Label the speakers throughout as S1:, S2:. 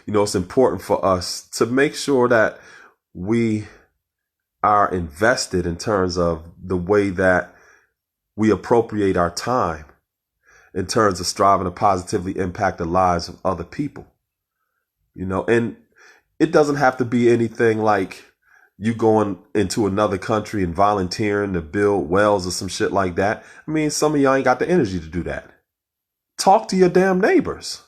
S1: It's important for us to make sure that we are invested in terms of the way that we appropriate our time in terms of striving to positively impact the lives of other people. And it doesn't have to be anything like you going into another country and volunteering to build wells or some shit like that. I mean, some of y'all ain't got the energy to do that. Talk to your damn neighbors.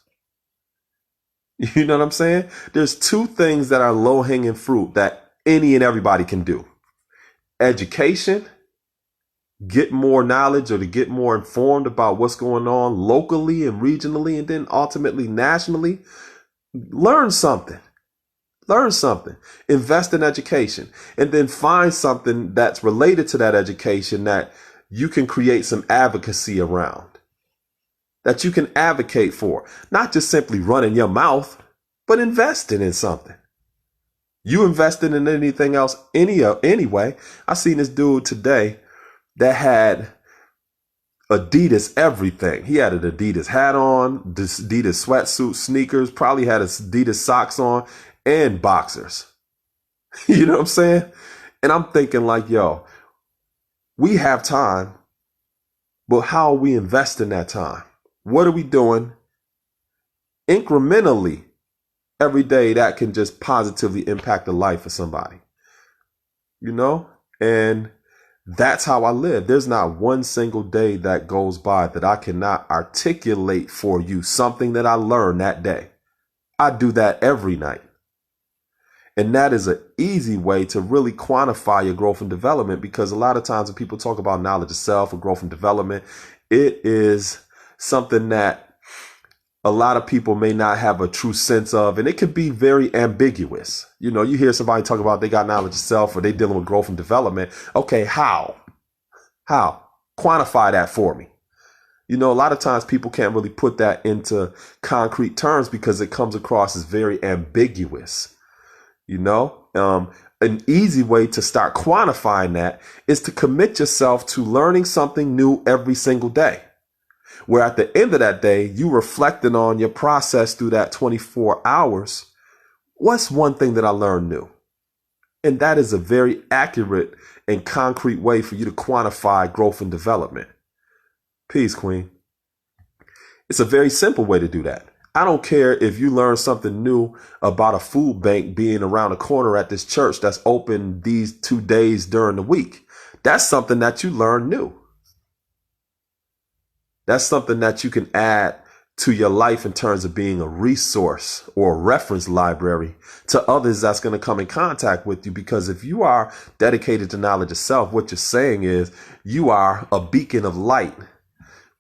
S1: You know what I'm saying? There's two things that are low hanging fruit that any and everybody can do. Education, get more knowledge or to get more informed about what's going on locally and regionally, and then ultimately nationally. Learn something. Invest in education, and then find something that's related to that education that you can create some advocacy around, that you can advocate for, not just simply running your mouth, but investing in something. You invested in anything else anyway. I seen this dude today that had Adidas everything. He had an Adidas hat on, Adidas sweatsuit, sneakers, probably had Adidas socks on, and boxers. You know what I'm saying? And I'm thinking like, yo, we have time, but how are we investing that time? What are we doing incrementally every day that can just positively impact the life of somebody? And that's how I live. There's not one single day that goes by that I cannot articulate for you something that I learned that day. I do that every night. And that is an easy way to really quantify your growth and development, because a lot of times when people talk about knowledge of self or growth and development, it is something that a lot of people may not have a true sense of, and it could be very ambiguous. You hear somebody talk about they got knowledge of self or they dealing with growth and development. Okay, how? Quantify that for me. A lot of times people can't really put that into concrete terms because it comes across as very ambiguous. An easy way to start quantifying that is to commit yourself to learning something new every single day, where at the end of that day, you reflecting on your process through that 24 hours. What's one thing that I learned new? And that is a very accurate and concrete way for you to quantify growth and development. Peace, Queen. It's a very simple way to do that. I don't care if you learn something new about a food bank being around the corner at this church that's open these 2 days during the week. That's something that you learn new. That's something that you can add to your life in terms of being a resource or a reference library to others that's going to come in contact with you. Because if you are dedicated to knowledge of self, what you're saying is you are a beacon of light,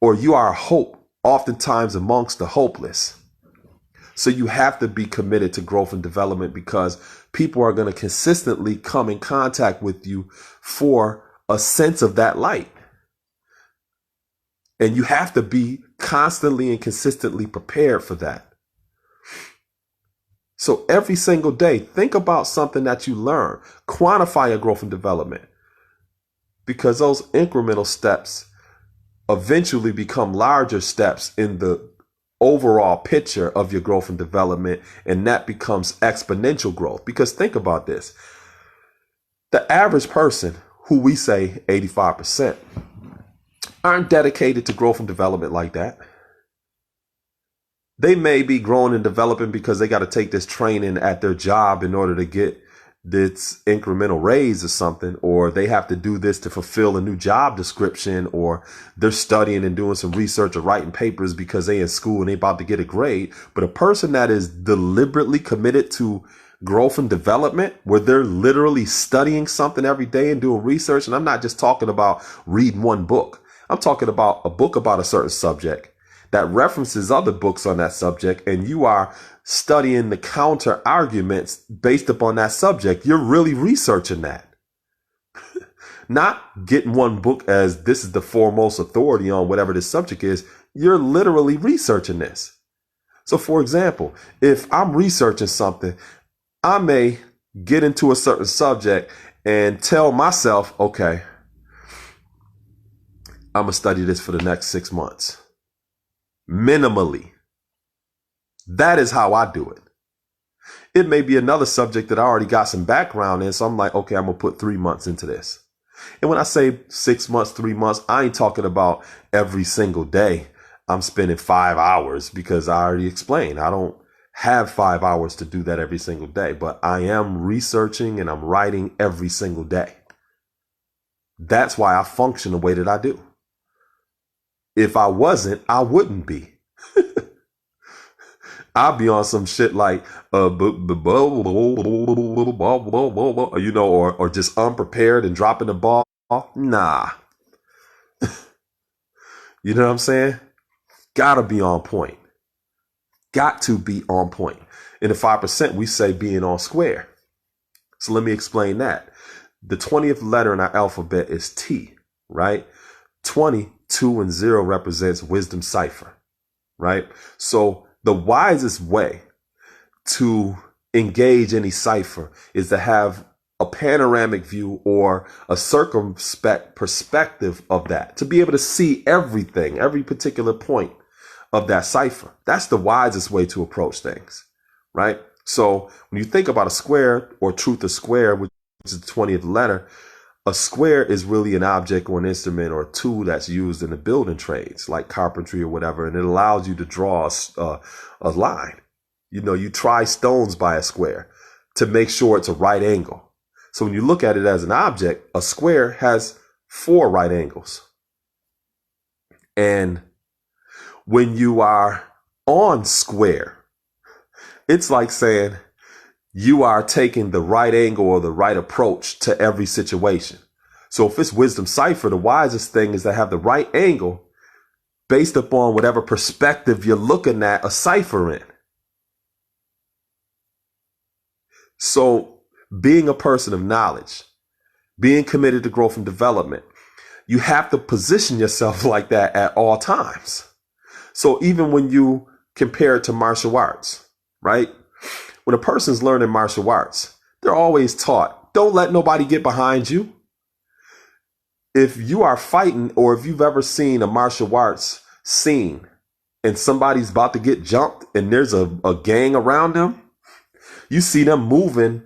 S1: or you are hope, oftentimes amongst the hopeless. So you have to be committed to growth and development, because people are going to consistently come in contact with you for a sense of that light. And you have to be constantly and consistently prepared for that. So every single day, think about something that you learn. Quantify your growth and development, because those incremental steps eventually become larger steps in the overall picture of your growth and development. And that becomes exponential growth. Because think about this. The average person, who we say 85%, aren't dedicated to growth and development like that. They may be growing and developing because they got to take this training at their job in order to get this incremental raise or something, or they have to do this to fulfill a new job description, or they're studying and doing some research or writing papers because they in school and they about to get a grade. But a person that is deliberately committed to growth and development, where they're literally studying something every day and doing research, and I'm not just talking about reading one book. I'm talking about a book about a certain subject that references other books on that subject, and you are studying the counter arguments based upon that subject. You're really researching that. Not getting one book as this is the foremost authority on whatever this subject is. You're literally researching this. So for example, if I'm researching something, I may get into a certain subject and tell myself, okay, I'm going to study this for the next 6 months. Minimally. That is how I do it. It may be another subject that I already got some background in. So I'm like, okay, I'm going to put 3 months into this. And when I say 6 months, 3 months, I ain't talking about every single day I'm spending 5 hours, because I already explained I don't have 5 hours to do that every single day, but I am researching and I'm writing every single day. That's why I function the way that I do. If I wasn't, I wouldn't be. I'll be on some shit like, or just unprepared and dropping the ball. Nah. You know what I'm saying? Gotta be on point. Got to be on point. In the 5%, we say being on square. So let me explain that. The 20th letter in our alphabet is T, right? 20, 2, and 0 represents wisdom cipher, right? So the wisest way to engage any cipher is to have a panoramic view or a circumspect perspective of that, to be able to see everything, every particular point of that cipher. That's the wisest way to approach things, right? So when you think about a square, or truth of square, which is the 20th letter, a square is really an object or an instrument or a tool that's used in the building trades, like carpentry or whatever, and it allows you to draw a line. You know, you try stones by a square to make sure it's a right angle. So when you look at it as an object, a square has 4 right angles. And when you are on square, it's like saying you are taking the right angle or the right approach to every situation. So if it's wisdom cipher, the wisest thing is to have the right angle based upon whatever perspective you're looking at a cipher in. So being a person of knowledge, being committed to growth and development, you have to position yourself like that at all times. So even when you compare it to martial arts, right? When a person's learning martial arts, they're always taught, don't let nobody get behind you. If you are fighting, or if you've ever seen a martial arts scene and somebody's about to get jumped and there's a gang around them, you see them moving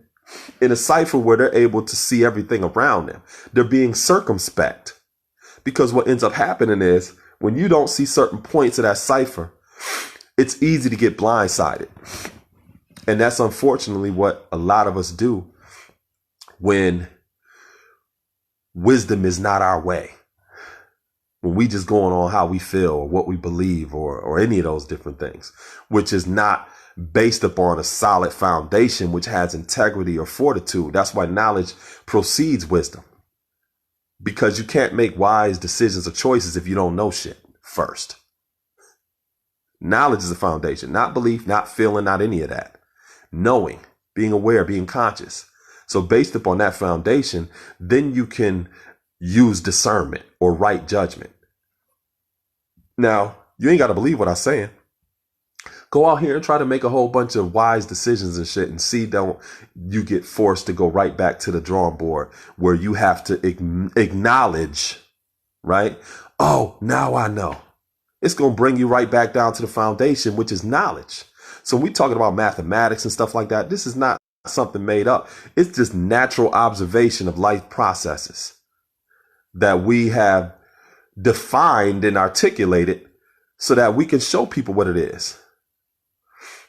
S1: in a cipher where they're able to see everything around them. They're being circumspect, because what ends up happening is when you don't see certain points of that cipher, it's easy to get blindsided. And that's unfortunately what a lot of us do when wisdom is not our way. When we just going on how we feel or what we believe or any of those different things, which is not based upon a solid foundation, which has integrity or fortitude. That's why knowledge precedes wisdom, because you can't make wise decisions or choices if you don't know shit first. Knowledge is a foundation, not belief, not feeling, not any of that. Knowing, being aware, being conscious. So based upon that foundation, then you can use discernment or right judgment. Now, you ain't got to believe what I'm saying. Go out here and try to make a whole bunch of wise decisions and shit, and see, don't you get forced to go right back to the drawing board where you have to acknowledge, right? Oh, now I know. It's going to bring you right back down to the foundation, which is knowledge. So we talking about mathematics and stuff like that. This is not something made up. It's just natural observation of life processes that we have defined and articulated so that we can show people what it is.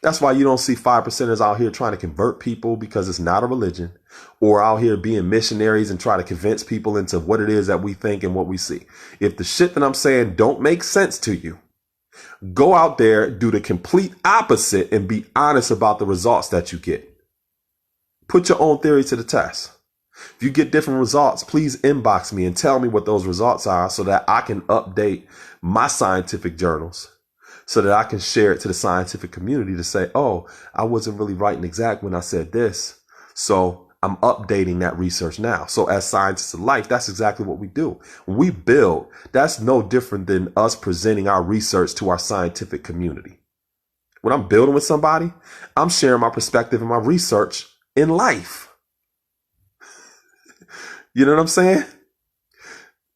S1: That's why you don't see 5%ers out here trying to convert people, because it's not a religion, or out here being missionaries and try to convince people into what it is that we think and what we see. If the shit that I'm saying don't make sense to you, go out there, do the complete opposite, and be honest about the results that you get. Put your own theory to the test. If you get different results, please inbox me and tell me what those results are so that I can update my scientific journals, so that I can share it to the scientific community to say, oh, I wasn't really right and exact when I said this. So I'm updating that research now. So as scientists of life, that's exactly what we do. When we build, that's no different than us presenting our research to our scientific community. When I'm building with somebody, I'm sharing my perspective and my research in life. You know what I'm saying?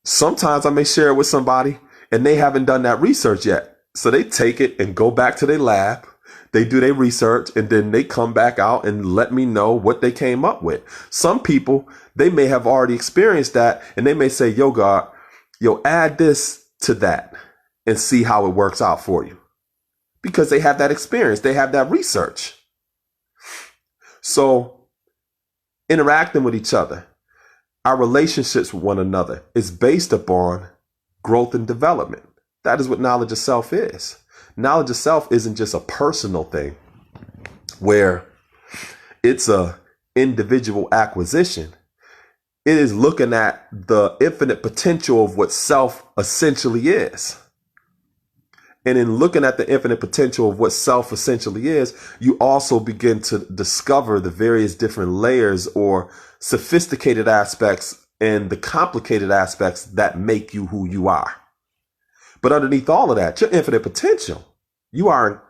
S1: Sometimes I may share it with somebody and they haven't done that research yet. So they take it and go back to their lab They do their research and then they come back out and let me know what they came up with. Some people, they may have already experienced that and they may say, yo, God, add this to that and see how it works out for you. Because they have that experience. They have that research. So interacting with each other, our relationships with one another is based upon growth and development. That is what knowledge of self is. Knowledge of self isn't just a personal thing where it's a individual acquisition. It is looking at the infinite potential of what self essentially is. And in looking at the infinite potential of what self essentially is, you also begin to discover the various different layers or sophisticated aspects and the complicated aspects that make you who you are. But underneath all of that, your infinite potential, you are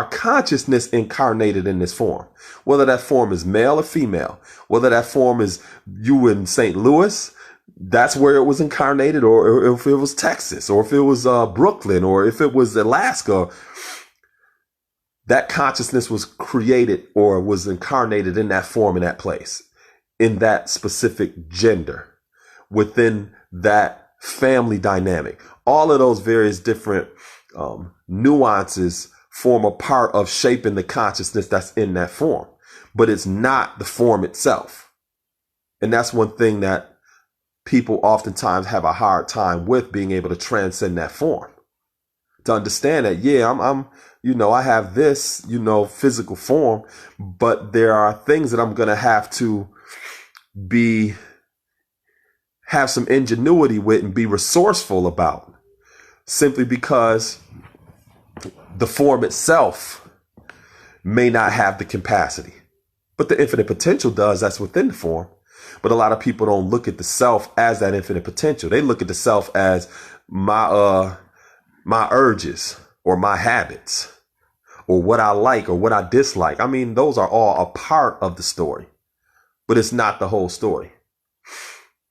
S1: consciousness incarnated in this form, whether that form is male or female, whether that form is you in St. Louis, that's where it was incarnated, or if it was Texas, or if it was Brooklyn, or if it was Alaska, that consciousness was created or was incarnated in that form, in that place, in that specific gender, within that family dynamic. All of those various different nuances form a part of shaping the consciousness that's in that form, but it's not the form itself. And that's one thing that people oftentimes have a hard time with, being able to transcend that form, to understand that, yeah, I have this, physical form, but there are things that I'm going to have to have some ingenuity with and be resourceful about, simply because the form itself may not have the capacity, but the infinite potential does. That's within the form. But a lot of people don't look at the self as that infinite potential. They look at the self as my urges or my habits or what I like or what I dislike. I mean, those are all a part of the story, but it's not the whole story,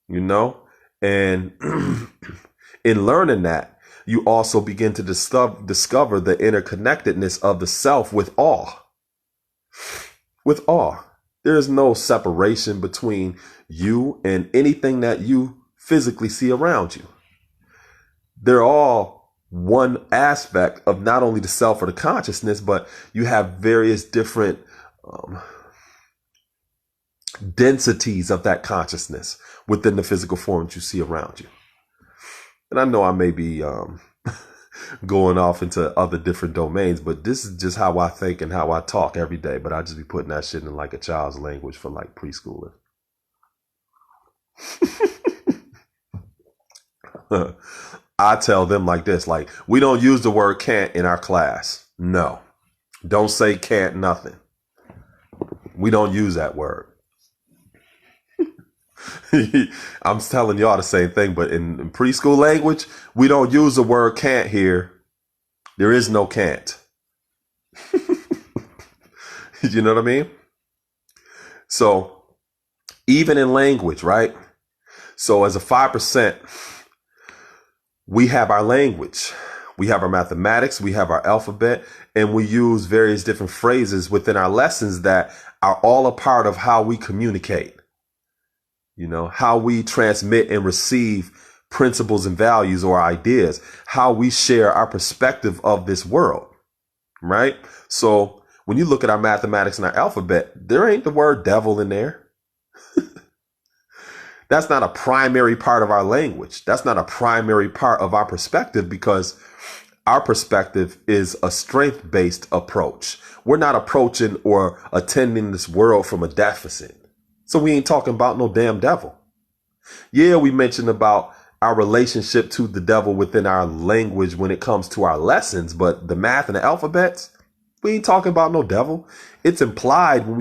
S1: And in learning that, you also begin to discover the interconnectedness of the self with awe. With awe. There is no separation between you and anything that you physically see around you. They're all one aspect of not only the self or the consciousness, but you have various different densities of that consciousness within the physical form that you see around you. And I know I may be going off into other different domains, but this is just how I think and how I talk every day. But I just be putting that shit in like a child's language for like preschoolers. I tell them like this, like, we don't use the word can't in our class. No, don't say can't nothing. We don't use that word. I'm telling y'all the same thing, but in preschool language, we don't use the word can't here. There is no can't. You know what I mean? So even in language, right? So as a 5%, we have our language, we have our mathematics, we have our alphabet, and we use various different phrases within our lessons that are all a part of how we communicate. How we transmit and receive principles and values or ideas, how we share our perspective of this world, right? So when you look at our mathematics and our alphabet, there ain't the word devil in there. That's not a primary part of our language. That's not a primary part of our perspective, because our perspective is a strength-based approach. We're not approaching or attending this world from a deficit. So we ain't talking about no damn devil. Yeah, we mentioned about our relationship to the devil within our language when it comes to our lessons, but the math and the alphabets, we ain't talking about no devil. It's implied when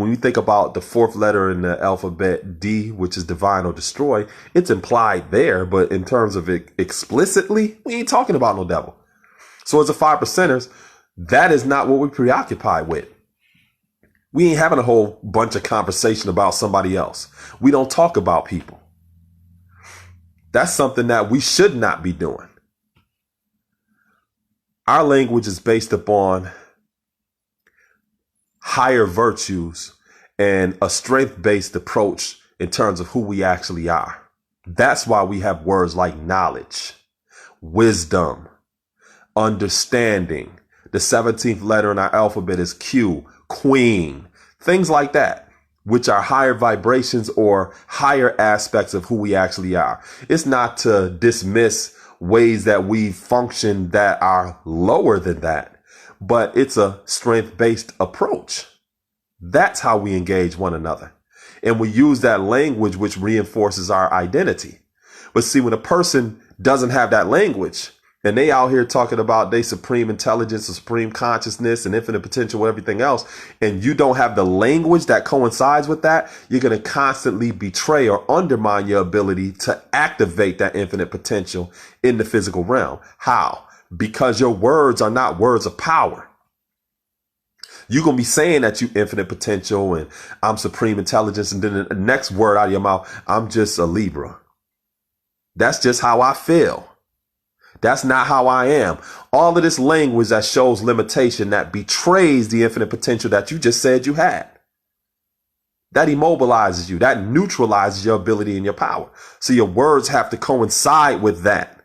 S1: we think about the fourth letter in the alphabet, D, which is divine or destroy, it's implied there, but in terms of it explicitly, we ain't talking about no devil. So as a 5%ers, that is not what we preoccupy with. We ain't having a whole bunch of conversation about somebody else. We don't talk about people. That's something that we should not be doing. Our language is based upon higher virtues and a strength-based approach in terms of who we actually are. That's why we have words like knowledge, wisdom, understanding. The 17th letter in our alphabet is Q, queen, things like that, which are higher vibrations or higher aspects of who we actually are. It's not to dismiss ways that we function that are lower than that, but it's a strength-based approach. That's how we engage one another. And we use that language which reinforces our identity. But see, when a person doesn't have that language and they out here talking about their supreme intelligence, or supreme consciousness and infinite potential, everything else, and you don't have the language that coincides with that, you're going to constantly betray or undermine your ability to activate that infinite potential in the physical realm. How? Because your words are not words of power. You're going to be saying that you infinite potential and I'm supreme intelligence. And then the next word out of your mouth, I'm just a Libra. That's just how I feel. That's not how I am. All of this language that shows limitation, that betrays the infinite potential that you just said you had. That immobilizes you. That neutralizes your ability and your power. So your words have to coincide with that.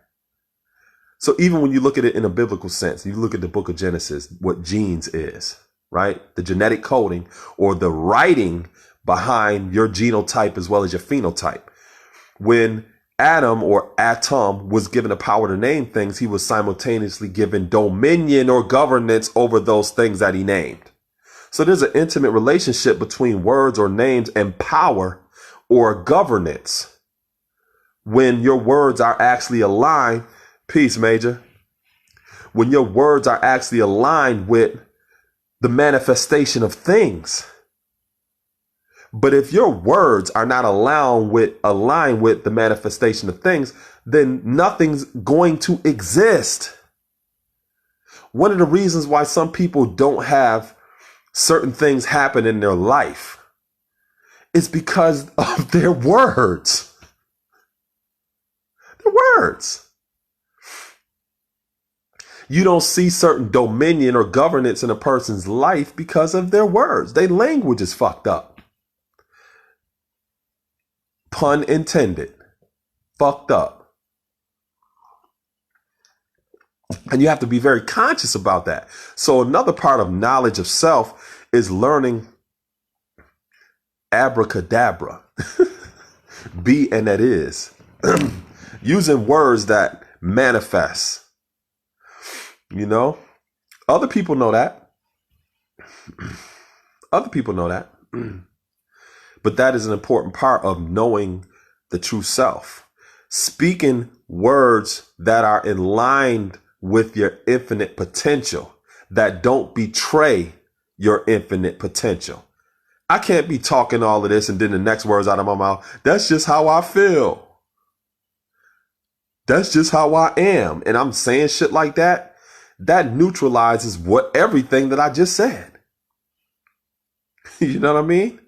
S1: So even when you look at it in a biblical sense, you look at the book of Genesis, what genes is. Right? The genetic coding or the writing behind your genotype as well as your phenotype. When Adam or Atom was given the power to name things, he was simultaneously given dominion or governance over those things that he named. So there's an intimate relationship between words or names and power or governance. When your words are actually aligned, peace, Major. When your words are actually aligned with the manifestation of things. But if your words are not aligned with the manifestation of things, then nothing's going to exist. One of the reasons why some people don't have certain things happen in their life is because of their words. Their words. You don't see certain dominion or governance in a person's life because of their words. Their language is fucked up. Pun intended. Fucked up. And you have to be very conscious about that. So another part of knowledge of self is learning abracadabra. Be and that is. Using words that manifest. You know, other people know that. Other people know that. But that is an important part of knowing the true self. Speaking words that are in line with your infinite potential, that don't betray your infinite potential. I can't be talking all of this and then the next words out of my mouth. That's just how I feel. That's just how I am. And I'm saying shit like that. That neutralizes everything that I just said. You know what I mean?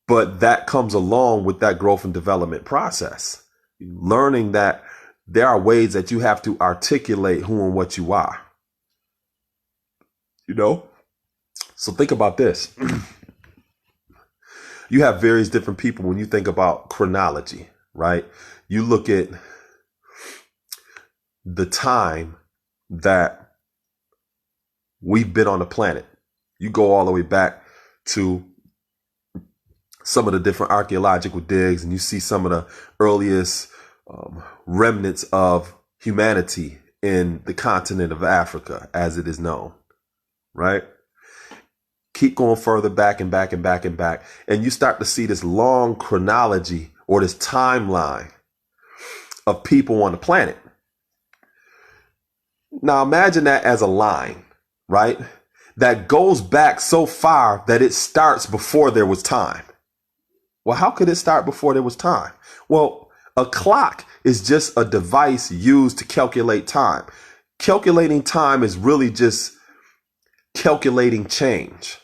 S1: But that comes along with that growth and development process. Learning that there are ways that you have to articulate who and what you are. You know? So think about this. You have various different people when you think about chronology, right? You look at the time that we've been on the planet. You go all the way back to some of the different archaeological digs and you see some of the earliest remnants of humanity in the continent of Africa as it is known, right? Keep going further back and back and back and back. And you start to see this long chronology or this timeline of people on the planet. Now imagine that as a line, right? That goes back so far that it starts before there was time. Well, how could it start before there was time? Well, a clock is just a device used to calculate time. Calculating time is really just calculating change.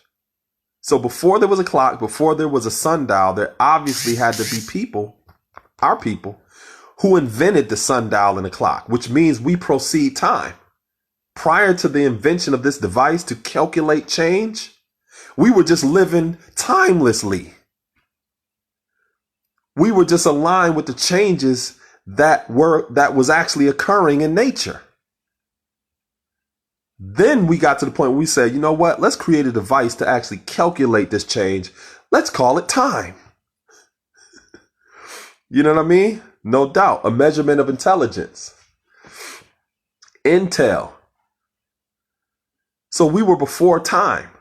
S1: So before there was a clock, before there was a sundial, there obviously had to be people, our people, who invented the sundial and the clock, which means we proceed time. Prior to the invention of this device to calculate change, we were just living timelessly. We were just aligned with the changes that was actually occurring in nature. Then we got to the point where we said, you know what? Let's create a device to actually calculate this change. Let's call it time. You know what I mean? No doubt. A measurement of intelligence. Intel. So we were before time.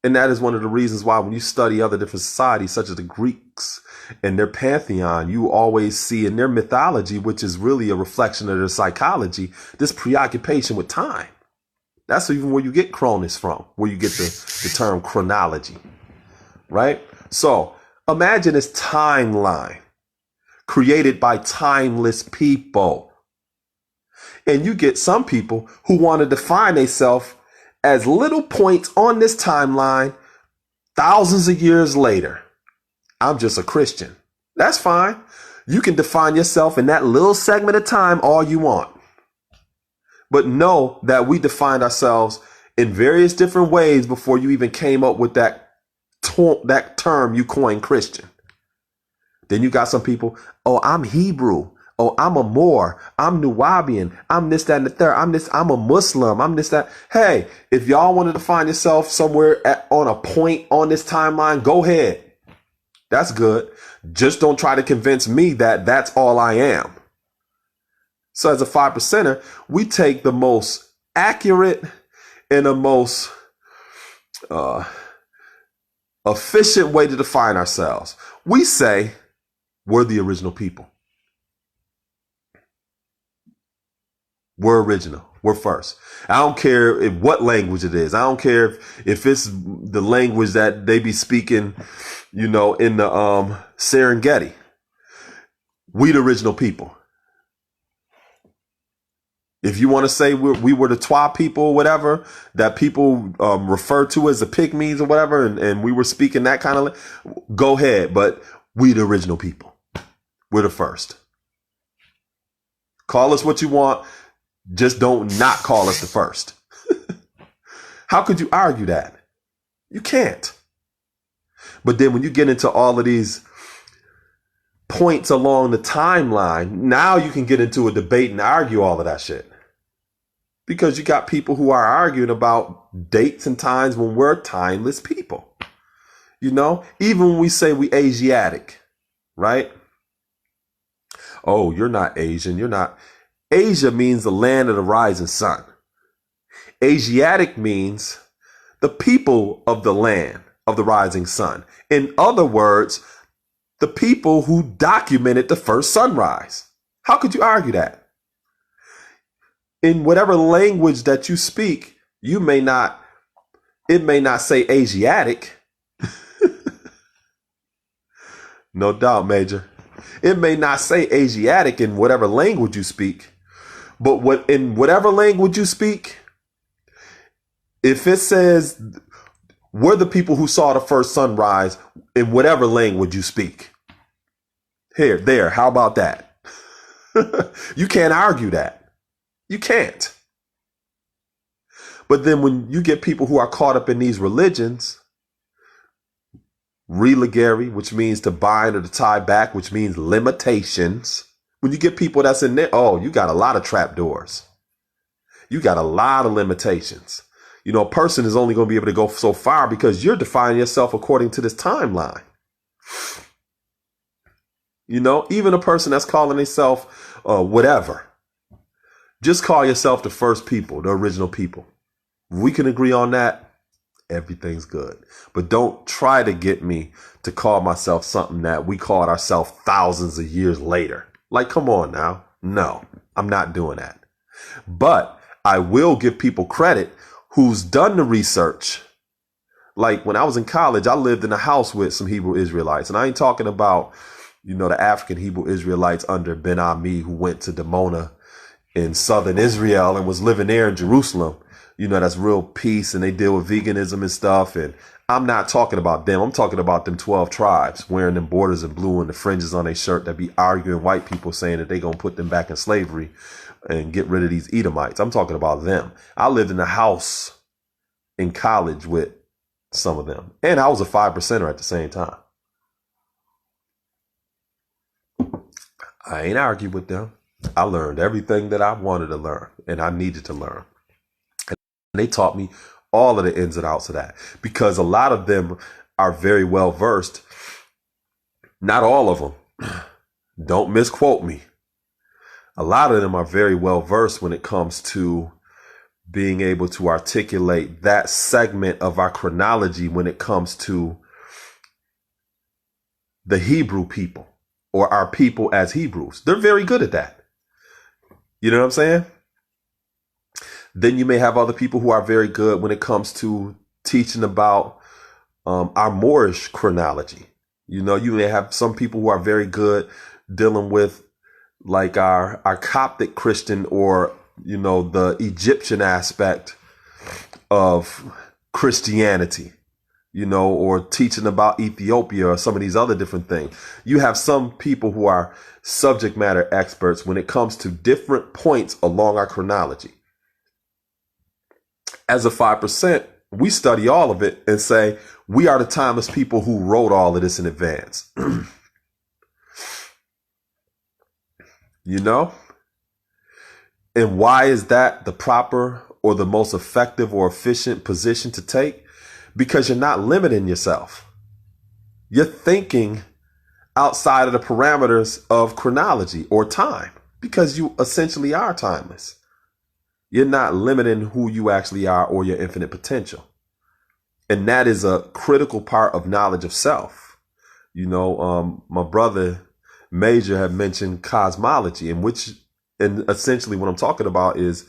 S1: And that is one of the reasons why when you study other different societies, such as the Greeks and their pantheon, you always see in their mythology, which is really a reflection of their psychology, this preoccupation with time. That's even where you get Cronus from, where you get the term chronology, right? So imagine this timeline created by timeless people. And you get some people who want to define themselves as little points on this timeline thousands of years later. I'm just a Christian. That's fine. You can define yourself in that little segment of time all you want. But know that we defined ourselves in various different ways before you even came up with that term you coined Christian. Then you got some people, oh, I'm Hebrew. Oh, I'm a Moor. I'm Nuwabian. I'm this, that, and the third. I'm a Muslim. I'm this, that. Hey, if y'all wanted to find yourself somewhere on a point on this timeline, go ahead. That's good. Just don't try to convince me that that's all I am. So as a 5%er, we take the most accurate and the most efficient way to define ourselves. We say we're the original people. We're original. We're first. I don't care what language it is. I don't care if it's the language that they be speaking, in the Serengeti. We the original people. If you want to say we were the Twa people or whatever, that people refer to as the Pygmies or whatever, and we were speaking that kind of, go ahead. But we the original people. We're the first. Call us what you want. Just don't not call us the first. How could you argue that? You can't. But then when you get into all of these points along the timeline, now you can get into a debate and argue all of that shit. Because you got people who are arguing about dates and times when we're timeless people. Even when we say we Asiatic, right? Oh, you're not Asian. You're not. Asia means the land of the rising sun. Asiatic means the people of the land of the rising sun. In other words, the people who documented the first sunrise. How could you argue that? In whatever language that you speak, it may not say Asiatic. No doubt, Major. It may not say Asiatic in whatever language you speak. But in whatever language you speak, if it says we're the people who saw the first sunrise in whatever language you speak, there, how about that? You can't argue that. You can't. But then when you get people who are caught up in these religions, religare, which means to bind or to tie back, which means limitations. When you get people that's in there, oh, you got a lot of trapdoors. You got a lot of limitations. A person is only going to be able to go so far because you're defining yourself according to this timeline. Even a person that's calling themselves whatever. Just call yourself the first people, the original people. If we can agree on that, everything's good. But don't try to get me to call myself something that we called ourselves thousands of years later. Like, come on now. No, I'm not doing that. But I will give people credit who's done the research. Like when I was in college, I lived in a house with some Hebrew Israelites. And I ain't talking about, the African Hebrew Israelites under Ben-Ami who went to Dimona in southern Israel and was living there in Jerusalem. that's real peace, and they deal with veganism and stuff. And I'm not talking about them. I'm talking about them 12 tribes wearing them borders and blue and the fringes on their shirt that be arguing white people saying that they going to put them back in slavery and get rid of these Edomites. I'm talking about them. I lived in a house in college with some of them, and I was a 5%er at the same time. I ain't argued with them. I learned everything that I wanted to learn and I needed to learn. And they taught me all of the ins and outs of that, because a lot of them are very well versed. Not all of them. Don't misquote me. A lot of them are very well versed when it comes to being able to articulate that segment of our chronology when it comes to the Hebrew people or our people as Hebrews. They're very good at that. You know what I'm saying? Then you may have other people who are very good when it comes to teaching about our Moorish chronology. You may have some people who are very good dealing with like our Coptic Christian or, the Egyptian aspect of Christianity, or teaching about Ethiopia or some of these other different things. You have some people who are subject matter experts when it comes to different points along our chronology. As a 5%, we study all of it and say we are the timeless people who wrote all of this in advance. And why is that the proper or the most effective or efficient position to take? Because you're not limiting yourself. You're thinking outside of the parameters of chronology or time, because you essentially are timeless. You're not limiting who you actually are or your infinite potential. And that is a critical part of knowledge of self. My brother Major had mentioned cosmology, and essentially what I'm talking about is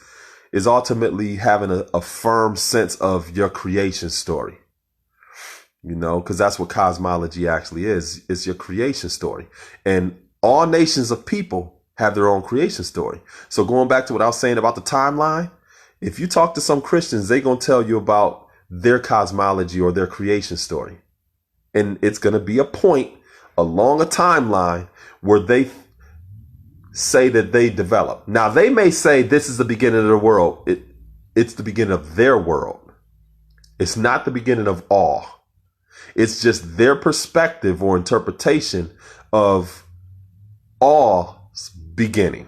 S1: ultimately having a firm sense of your creation story. Because that's what cosmology actually is. It's your creation story. And all nations of people have their own creation story. So going back to what I was saying about the timeline, if you talk to some Christians, they're going to tell you about their cosmology or their creation story. And it's going to be a point along a timeline where they say that they develop. Now, they may say this is the beginning of the world. It's the beginning of their world. It's not the beginning of all. It's just their perspective or interpretation of all's beginning.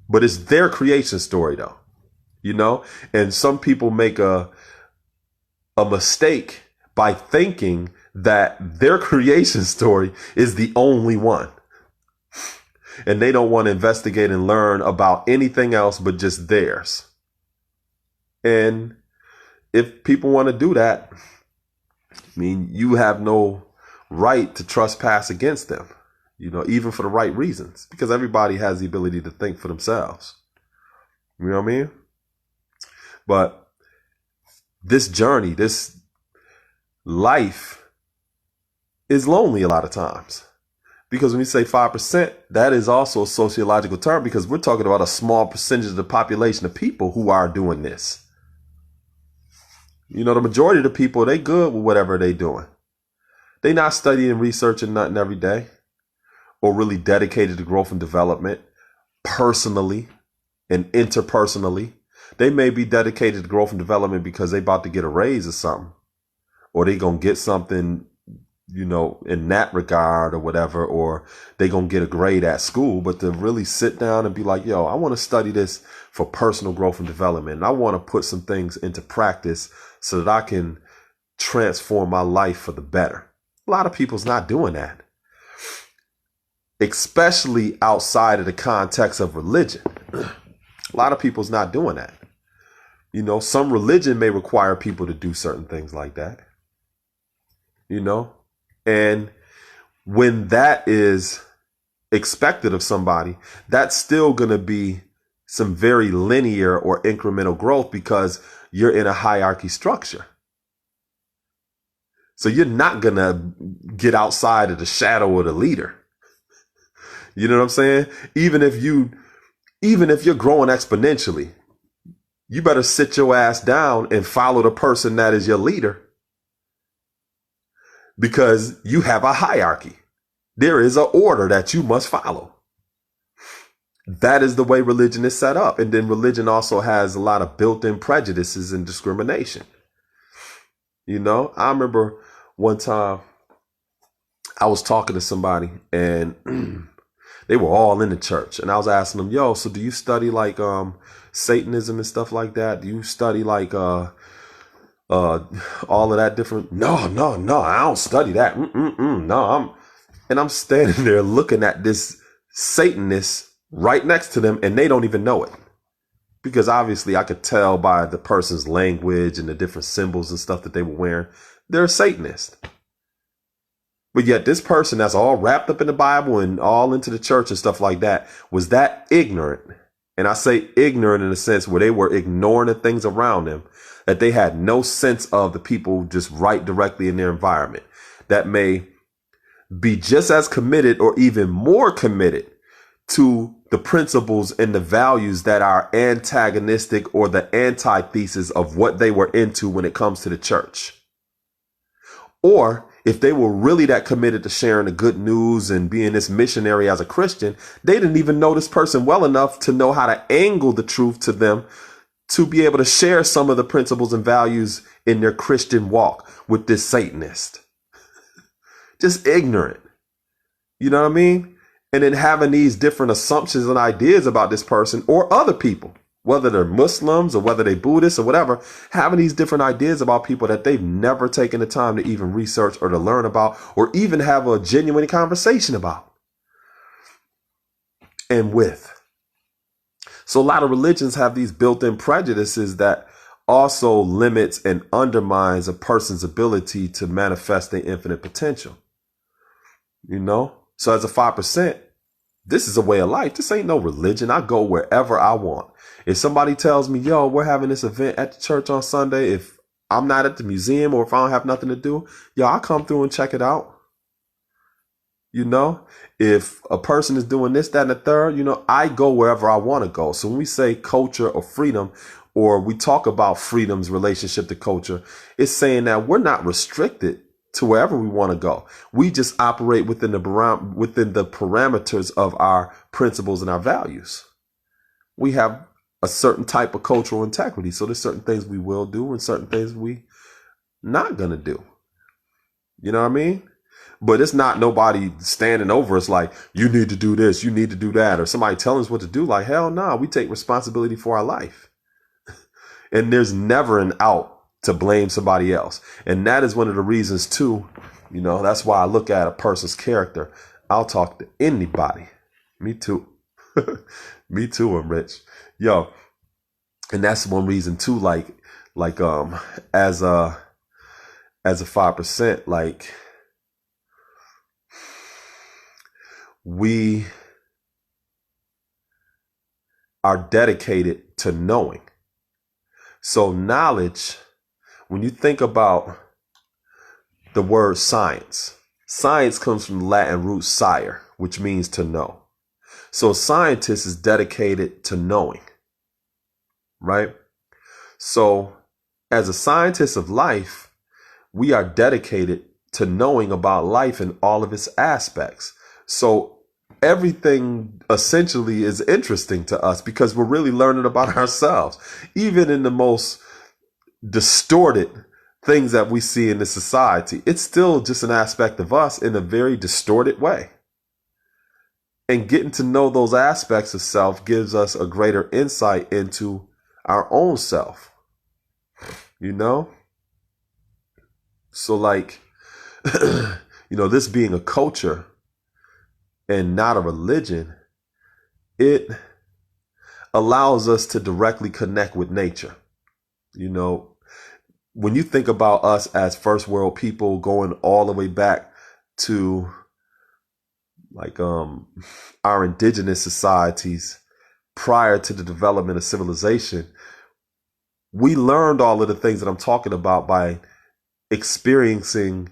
S1: But it's their creation story, though. And some people make a mistake by thinking that their creation story is the only one. And they don't want to investigate and learn about anything else but just theirs. And if people want to do that, you have no right to trespass against them, even for the right reasons, because everybody has the ability to think for themselves. You know what I mean? But this journey, this life is lonely a lot of times. Because when we say 5%, that is also a sociological term, because we're talking about a small percentage of the population of people who are doing this. The majority of the people, they good with whatever they doing. They not studying and researching nothing every day, or really dedicated to growth and development personally and interpersonally. They may be dedicated to growth and development because they about to get a raise or something, or they going to get something, in that regard or whatever, or they going to get a grade at school. But to really sit down and be like, yo, I want to study this for personal growth and development. And I want to put some things into practice so that I can transform my life for the better. A lot of people's not doing that, especially outside of the context of religion. A lot of people's not doing that. Some religion may require people to do certain things like that, and when that is expected of somebody, that's still going to be some very linear or incremental growth, because you're in a hierarchy structure. So you're not going to get outside of the shadow of the leader. You know what I'm saying? Even if you're growing exponentially, you better sit your ass down and follow the person that is your leader, because you have a hierarchy. There is an order that you must follow. That is the way religion is set up. And then religion also has a lot of built-in prejudices and discrimination. You know, I remember one time I was talking to somebody and they were all in the church, and I was asking them, yo, so do you study like Satanism and stuff like that? Do you study like all of that different? No, I don't study that. No, I'm standing there looking at this Satanist right next to them, and they don't even know it, because obviously I could tell by the person's language and the different symbols and stuff that they were wearing, they're a Satanist. But yet this person that's all wrapped up in the Bible and all into the church and stuff like that was that ignorant. And I say ignorant in a sense where they were ignoring the things around them, that they had no sense of the people just right directly in their environment, that may be just as committed or even more committed to the principles and the values that are antagonistic or the antithesis of what they were into when it comes to the church. Or if they were really that committed to sharing the good news and being this missionary as a Christian, they didn't even know this person well enough to know how to angle the truth to them to be able to share some of the principles and values in their Christian walk with this Satanist. Just ignorant. You know what I mean? And then having these different assumptions and ideas about this person or other people, whether they're Muslims or whether they're Buddhists or whatever, having these different ideas about people that they've never taken the time to even research or to learn about or even have a genuine conversation about and with. So a lot of religions have these built-in prejudices that also limits and undermines a person's ability to manifest their infinite potential. You know? So as a 5%, this is a way of life. This ain't no religion. I go wherever I want. If somebody tells me, yo, we're having this event at the church on Sunday, if I'm not at the museum or if I don't have nothing to do, yo, I'll come through and check it out. You know, if a person is doing this, that, and the third, you know, I go wherever I want to go. So when we say culture or freedom, or we talk about freedom's relationship to culture, it's saying that we're not restricted to wherever we want to go. We just operate within the parameters of our principles and our values. We have a certain type of cultural integrity. So there's certain things we will do and certain things we not going to do. You know what I mean? But it's not nobody standing over us like, you need to do this, you need to do that, or somebody telling us what to do. Like, hell no, we take responsibility for our life. And there's never an out to blame somebody else. And that is one of the reasons too, you know, that's why I look at a person's character. I'll talk to anybody. Me too. Me too, I'm rich. Yo. And that's one reason too, like as a 5%, like we are dedicated to knowing. So knowledge, when you think about the word science, science comes from the Latin root scire, which means to know. So a scientist is dedicated to knowing, right? So as a scientist of life, we are dedicated to knowing about life in all of its aspects. So everything essentially is interesting to us because we're really learning about ourselves, even in the most distorted things that we see in the society. It's still just an aspect of us in a very distorted way. And getting to know those aspects of self gives us a greater insight into our own self, you know? So like, you know, this being a culture and not a religion, it allows us to directly connect with nature. You know, when you think about us as first world people going all the way back to like our indigenous societies prior to the development of civilization, we learned all of the things that I'm talking about by experiencing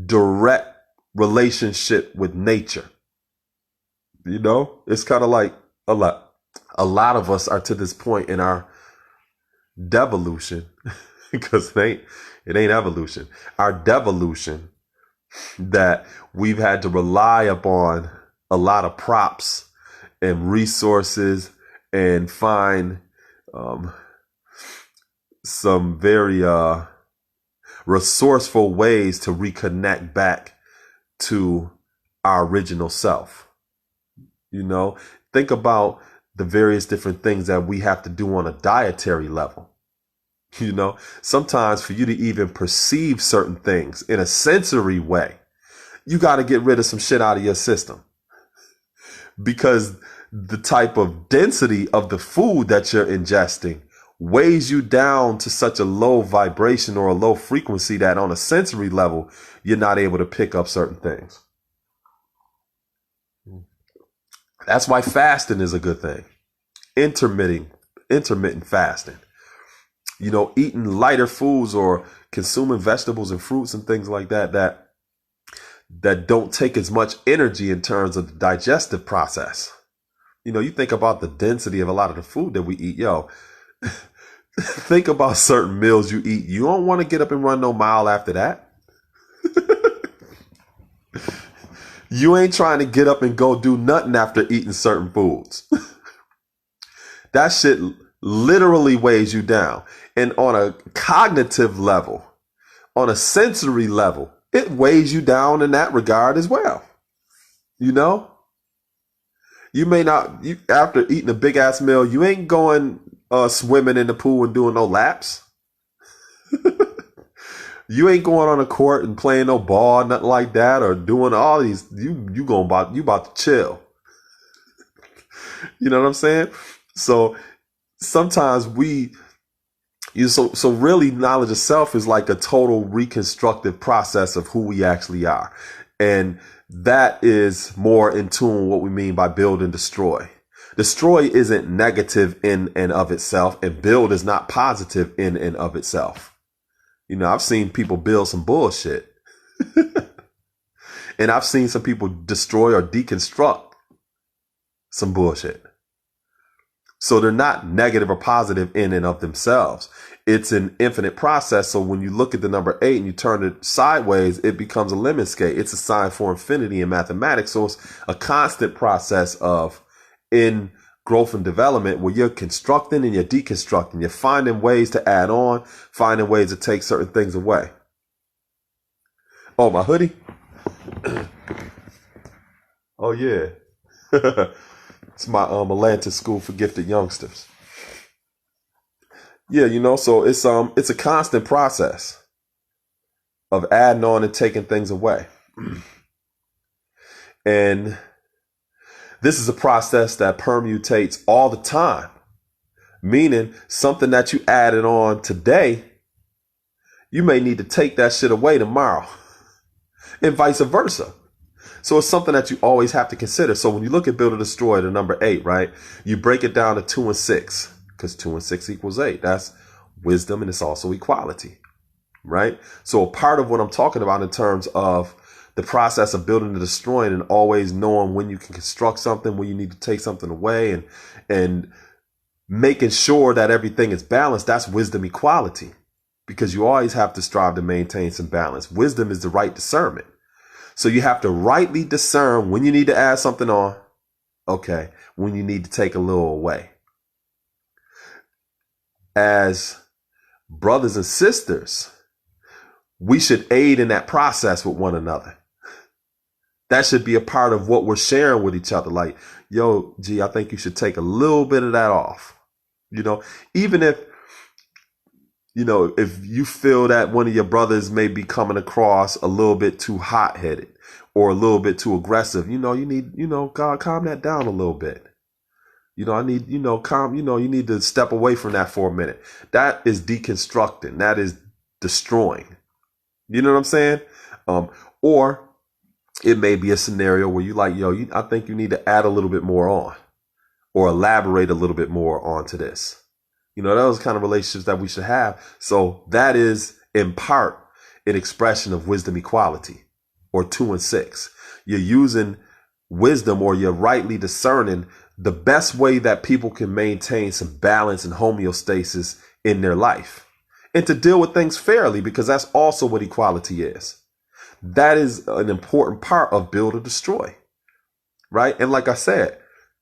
S1: direct relationship with nature. You know, it's kind of like a A lot of us are to this point in our devolution, because it ain't evolution, our devolution, that we've had to rely upon a lot of props and resources and find some very resourceful ways to reconnect back to our original self. You know, think about the various different things that we have to do on a dietary level. You know, sometimes for you to even perceive certain things in a sensory way, you got to get rid of some shit out of your system, because the type of density of the food that you're ingesting weighs you down to such a low vibration or a low frequency that on a sensory level, you're not able to pick up certain things. That's why fasting is a good thing. Intermittent fasting. You know, eating lighter foods or consuming vegetables and fruits and things like that don't take as much energy in terms of the digestive process. You know, you think about the density of a lot of the food that we eat. Yo, think about certain meals you eat. You don't want to get up and run no mile after that. You ain't trying to get up and go do nothing after eating certain foods. That shit literally weighs you down. And on a cognitive level, on a sensory level, it weighs you down in that regard as well. You know, you may not, after eating a big ass meal, you ain't going swimming in the pool and doing no laps. You ain't going on a court and playing no ball, nothing like that, or doing all these. You about to chill. You know what I'm saying? So sometimes so really knowledge of self is like a total reconstructive process of who we actually are. And that is more in tune with what we mean by build and destroy. Destroy isn't negative in and of itself, and build is not positive in and of itself. You know, I've seen people build some bullshit. And I've seen some people destroy or deconstruct some bullshit. So they're not negative or positive in and of themselves. It's an infinite process. So when you look at the number 8 and you turn it sideways, it becomes a lemon skate. It's a sign for infinity in mathematics. So it's a constant process of in growth and development where you're constructing and you're deconstructing. You're finding ways to add on, finding ways to take certain things away. Oh, my hoodie? Oh, yeah. It's my Atlantis School for Gifted Youngsters. Yeah, you know, so it's a constant process of adding on and taking things away. And this is a process that permutates all the time, meaning something that you added on today, you may need to take that shit away tomorrow, and vice versa. So it's something that you always have to consider. So when you look at Build or Destroy, the number 8, right, you break it down to 2 and 6, because 2 and 6 equals 8. That's wisdom, and it's also equality, right? So a part of what I'm talking about in terms of the process of building and destroying, and always knowing when you can construct something, when you need to take something away, and making sure that everything is balanced, that's wisdom equality, because you always have to strive to maintain some balance. Wisdom is the right discernment. So you have to rightly discern when you need to add something on, okay, when you need to take a little away. As brothers and sisters, we should aid in that process with one another. That should be a part of what we're sharing with each other. Like, yo, G, I think you should take a little bit of that off. You know, even if, you know, if you feel that one of your brothers may be coming across a little bit too hot-headed or a little bit too aggressive, you know, you need, you know, God, calm that down a little bit. You know, I need, you know, you need to step away from that for a minute. That is deconstructing. That is destroying. You know what I'm saying? Or it may be a scenario where you like, yo, I think you need to add a little bit more on, or elaborate a little bit more onto this. You know, those kind of relationships that we should have. So that is in part an expression of wisdom equality, or 2 and 6. You're using wisdom, or you're rightly discerning the best way that people can maintain some balance and homeostasis in their life and to deal with things fairly, because that's also what equality is. That is an important part of build or destroy, right? And like I said,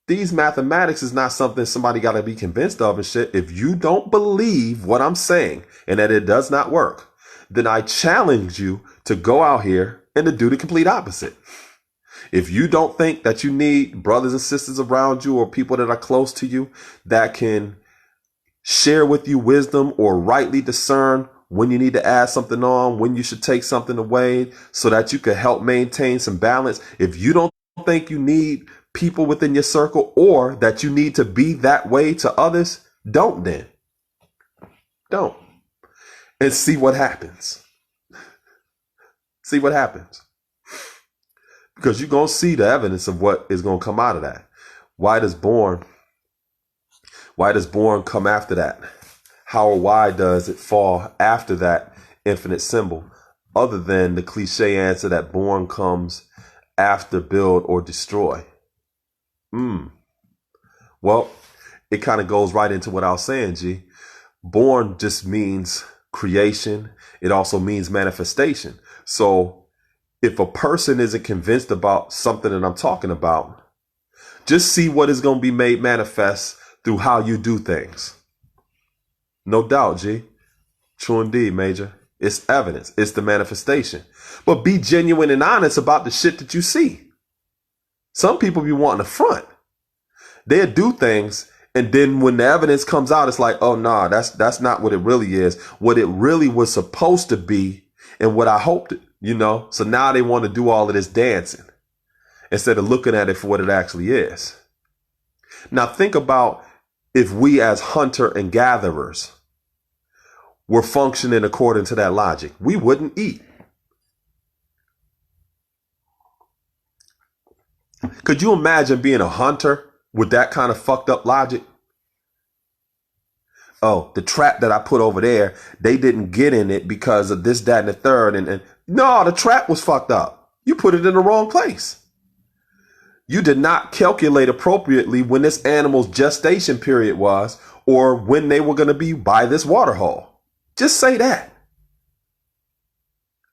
S1: these mathematics is not something somebody got to be convinced of and shit. If you don't believe what I'm saying and that it does not work, then I challenge you to go out here and to do the complete opposite. If you don't think that you need brothers and sisters around you or people that are close to you that can share with you wisdom or rightly discern when you need to add something on, when you should take something away so that you can help maintain some balance. If you don't think you need people within your circle or that you need to be that way to others, don't then. Don't. And see what happens. See what happens. Because you're going to see the evidence of what is going to come out of that. Why does born come after that? How or why does it fall after that infinite symbol? Other than the cliche answer that born comes after build or destroy. Well, it kind of goes right into what I was saying, G. Born just means creation. It also means manifestation. So if a person isn't convinced about something that I'm talking about, just see what is going to be made manifest through how you do things. No doubt, G. True indeed, Major. It's evidence. It's the manifestation. But be genuine and honest about the shit that you see. Some people be wanting to front. They'll do things, and then when the evidence comes out, it's like, oh, nah, that's not what it really is. What it really was supposed to be and what I hoped, So now they want to do all of this dancing instead of looking at it for what it actually is. Now think about if we as hunter and gatherers were functioning according to that logic. We wouldn't eat. Could you imagine being a hunter with that kind of fucked up logic? Oh, the trap that I put over there, they didn't get in it because of this, that, and the third. And no, the trap was fucked up. You put it in the wrong place. You did not calculate appropriately when this animal's gestation period was or when they were going to be by this water hole. Just say that.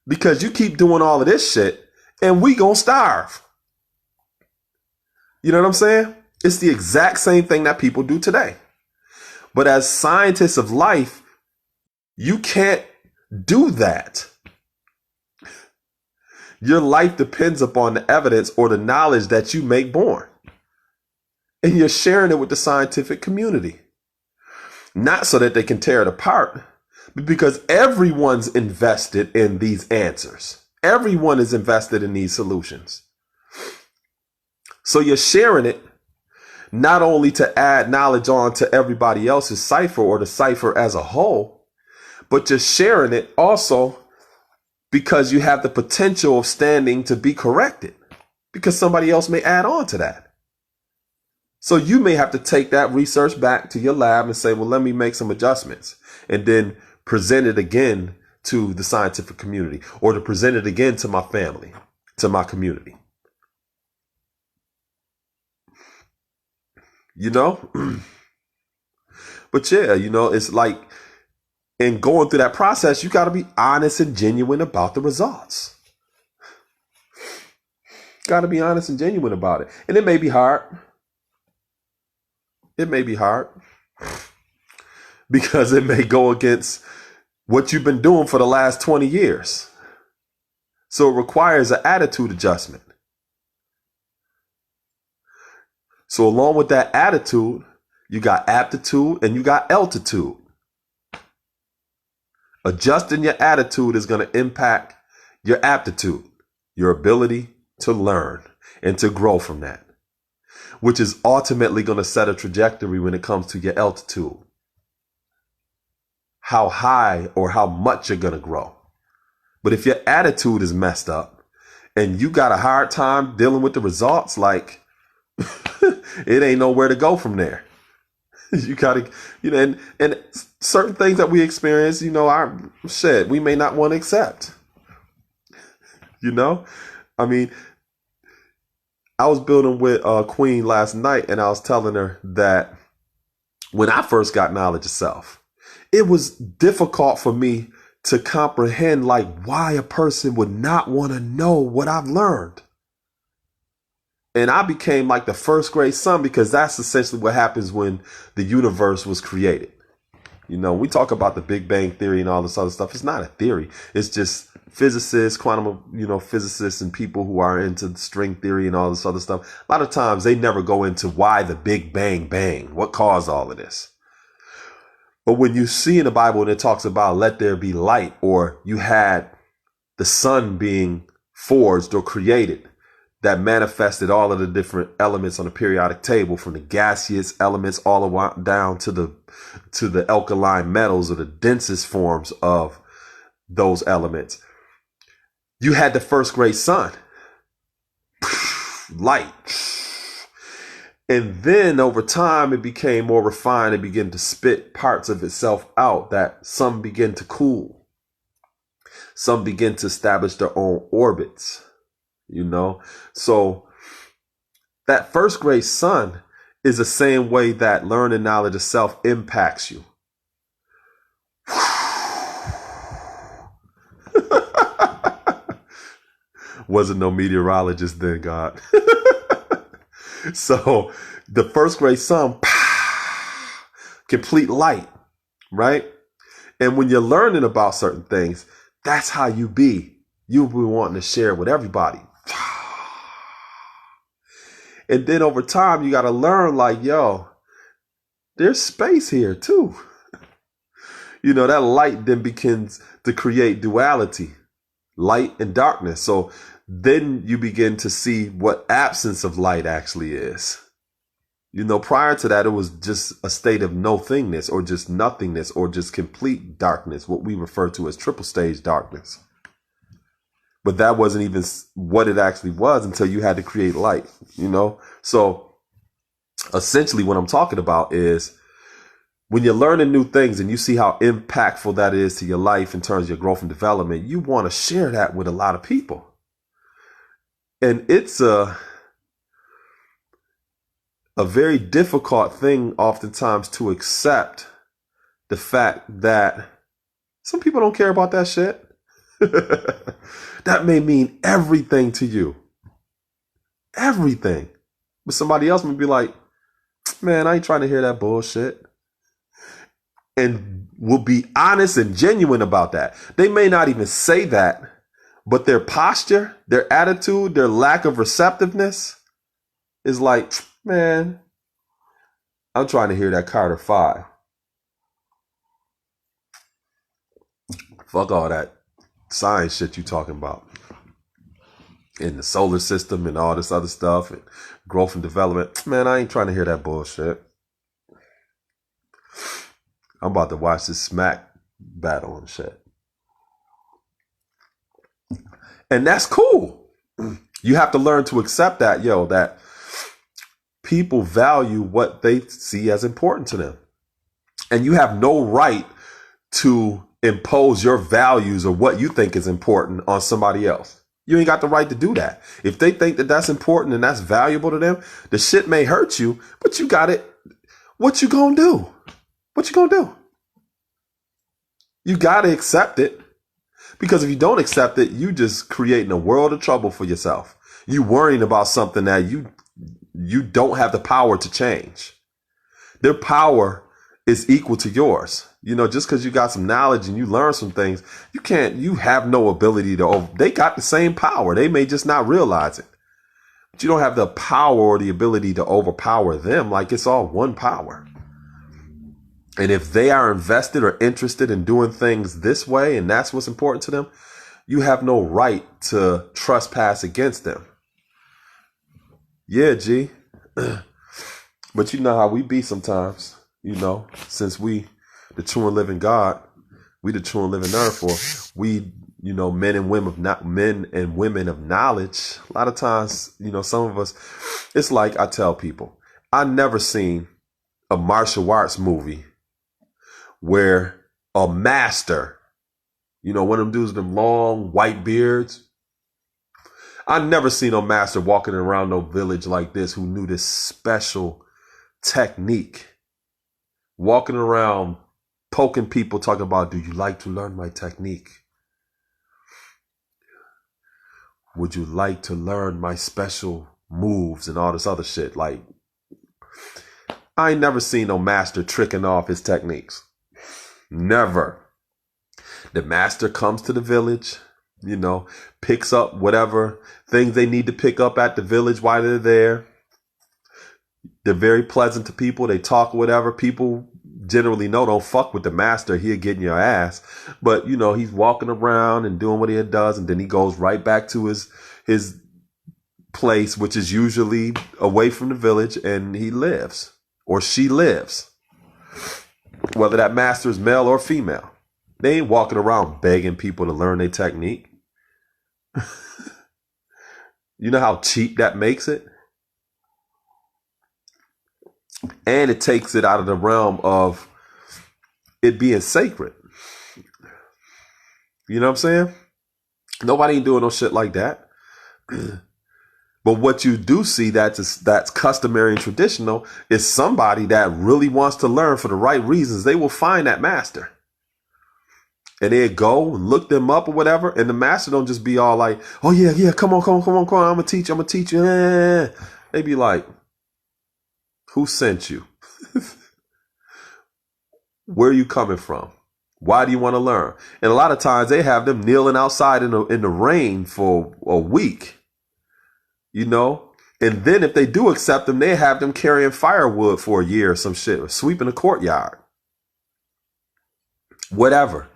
S1: Because you keep doing all of this shit and we gonna starve. You know what I'm saying? It's the exact same thing that people do today. But as scientists of life, you can't do that. Your life depends upon the evidence or the knowledge that you make born. And you're sharing it with the scientific community. Not so that they can tear it apart, but because everyone's invested in these answers. Everyone is invested in these solutions. So you're sharing it not only to add knowledge on to everybody else's cipher or the cipher as a whole, but you're sharing it also because you have the potential of standing to be corrected because somebody else may add on to that. So you may have to take that research back to your lab and say, well, let me make some adjustments and then present it again to the scientific community or to present it again to my family, to my community. But yeah, it's like in going through that process, you got to be honest and genuine about the results. Got to be honest and genuine about it. And it may be hard. It may be hard because it may go against what you've been doing for the last 20 years. So it requires an attitude adjustment. So along with that attitude, you got aptitude and you got altitude. Adjusting your attitude is going to impact your aptitude, your ability to learn and to grow from that, which is ultimately going to set a trajectory when it comes to your altitude. How high or how much you're going to grow. But if your attitude is messed up and you got a hard time dealing with the results, like it ain't nowhere to go from there. You gotta, and certain things that we experience, our shit, we may not want to accept. I I was building with Queen last night, and I was telling her that when I first got knowledge of self, it was difficult for me to comprehend like why a person would not want to know what I've learned. And I became like the first grade son, because that's essentially what happens when the universe was created. You know, we talk about the Big Bang Theory and all this other stuff. It's not a theory. It's just physicists, quantum, physicists and people who are into string theory and all this other stuff. A lot of times they never go into why the Big Bang Bang, what caused all of this. But when you see in the Bible and it talks about let there be light, or you had the sun being forged or created, that manifested all of the different elements on the periodic table, from the gaseous elements all the way down to the alkaline metals, or the densest forms of those elements. You had the first great sun, light. And then over time, it became more refined and began to spit parts of itself out, that some begin to cool. Some begin to establish their own orbits. So that first grade sun is the same way that learning knowledge of self impacts you. Wasn't no meteorologist then, God. So the first grade sun, complete light, right? And when you're learning about certain things, that's how you be. You'll be wanting to share with everybody. And then over time, you got to learn like, yo, there's space here too. That light then begins to create duality, light and darkness. So then you begin to see what absence of light actually is. Prior to that, it was just a state of no thingness, or just nothingness, or just complete darkness, what we refer to as triple stage darkness. But that wasn't even what it actually was until you had to create light, So essentially what I'm talking about is when you're learning new things and you see how impactful that is to your life in terms of your growth and development, you want to share that with a lot of people. And it's a very difficult thing oftentimes to accept the fact that some people don't care about that shit. That may mean everything to you. Everything. But somebody else may be like, man, I ain't trying to hear that bullshit. And will be honest and genuine about that. They may not even say that, but their posture, their attitude, their lack of receptiveness is like, man, I'm trying to hear that Carter 5. Fuck all that science shit you talking about. In the solar system and all this other stuff and growth and development. Man, I ain't trying to hear that bullshit. I'm about to watch this smack battle and shit. And that's cool. You have to learn to accept that, that people value what they see as important to them. And you have no right to impose your values or what you think is important on somebody else. You ain't got the right to do that. If they think that that's important and that's valuable to them, the shit may hurt you, but you got it. What you gonna do? What you gonna do? You gotta accept it. Because if you don't accept it, you just creating a world of trouble for yourself. You worrying about something that you don't have the power to change. Their power is equal to yours. Just because you got some knowledge and you learn some things, you have no ability they got the same power. They may just not realize it. But you don't have the power or the ability to overpower them. Like, it's all one power. And if they are invested or interested in doing things this way, and that's what's important to them, you have no right to trespass against them. Yeah, G. But you know how we be sometimes, since we, the true and living God, we the true and living earth, or we, men and women of knowledge. A lot of times, some of us, it's like I tell people, I never seen a martial arts movie where a master, one of them dudes with them long white beards. I never seen no master walking around no village like this who knew this special technique. Walking around poking people, talking about, do you like to learn my technique? Would you like to learn my special moves and all this other shit? Like, I ain't never seen no master tricking off his techniques. Never. The master comes to the village, you know, picks up whatever things they need to pick up at the village while they're there. They're very pleasant to people. They talk whatever. People generally know don't fuck with the master. He'll get in your ass. But, you know, he's walking around and doing what he does. And then he goes right back to his place, which is usually away from the village. And he lives, or she lives, whether that master is male or female. They ain't walking around begging people to learn their technique. You know how cheap that makes it? And it takes it out of the realm of it being sacred. You know what I'm saying? Nobody ain't doing no shit like that. But what you do see that's customary and traditional is somebody that really wants to learn for the right reasons. They will find that master. And they'd go and look them up or whatever. And the master don't just be all like, oh, yeah, come on. I'm going to teach you. They be like, who sent you? Where are you coming from? Why do you want to learn? And a lot of times they have them kneeling outside in the rain for a week, you know? And then if they do accept them, they have them carrying firewood for a year or some shit, or sweeping the courtyard, whatever.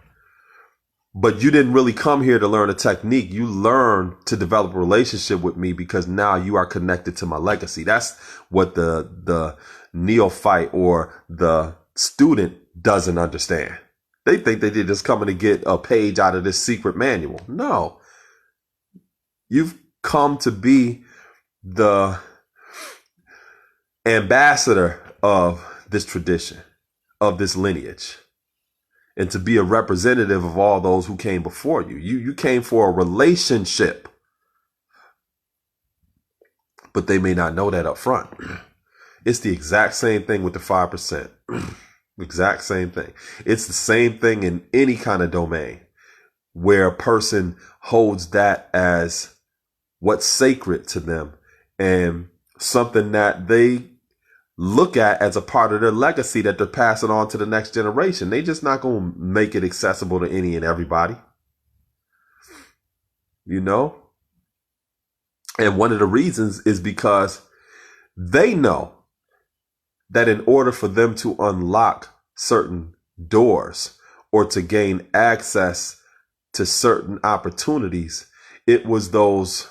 S1: But you didn't really come here to learn a technique. You learn to develop a relationship with me because now you are connected to my legacy. That's what the neophyte or the student doesn't understand. They think they did just coming to get a page out of this secret manual. No. You've come to be the ambassador of this tradition, of this lineage. And to be a representative of all those who came before you. You came for a relationship. But they may not know that up front. It's the exact same thing with the 5%. Exact same thing. It's the same thing in any kind of domain where a person holds that as what's sacred to them and something that they look at as a part of their legacy that they're passing on to the next generation. They just not going to make it accessible to any and everybody. You know? And one of the reasons is because they know that in order for them to unlock certain doors or to gain access to certain opportunities, it was those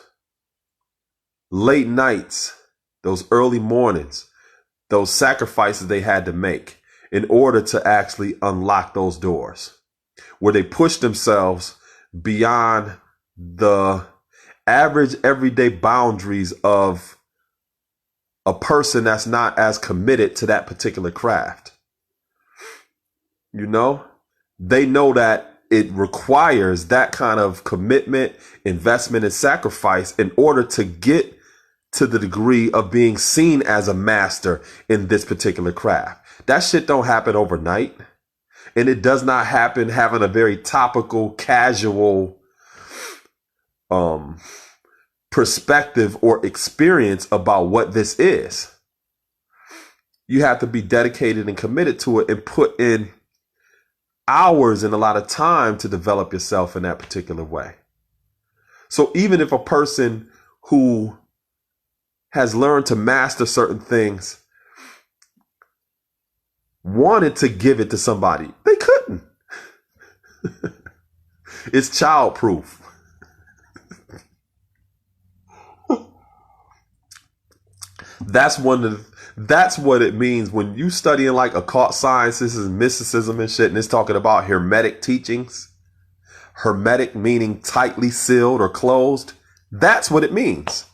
S1: late nights, those early mornings, those sacrifices they had to make in order to actually unlock those doors, where they pushed themselves beyond the average everyday boundaries of a person that's not as committed to that particular craft. You know, they know that it requires that kind of commitment, investment, and sacrifice in order to get to the degree of being seen as a master in this particular craft. That shit don't happen overnight. And it does not happen having a very topical, casual perspective or experience about what this is. You have to be dedicated and committed to it and put in hours and a lot of time to develop yourself in that particular way. So even if a person who has learned to master certain things wanted to give it to somebody, they couldn't. It's childproof. That's what it means when you studying like occult sciences and mysticism and shit, and it's talking about hermetic teachings. Hermetic meaning tightly sealed or closed. That's what it means.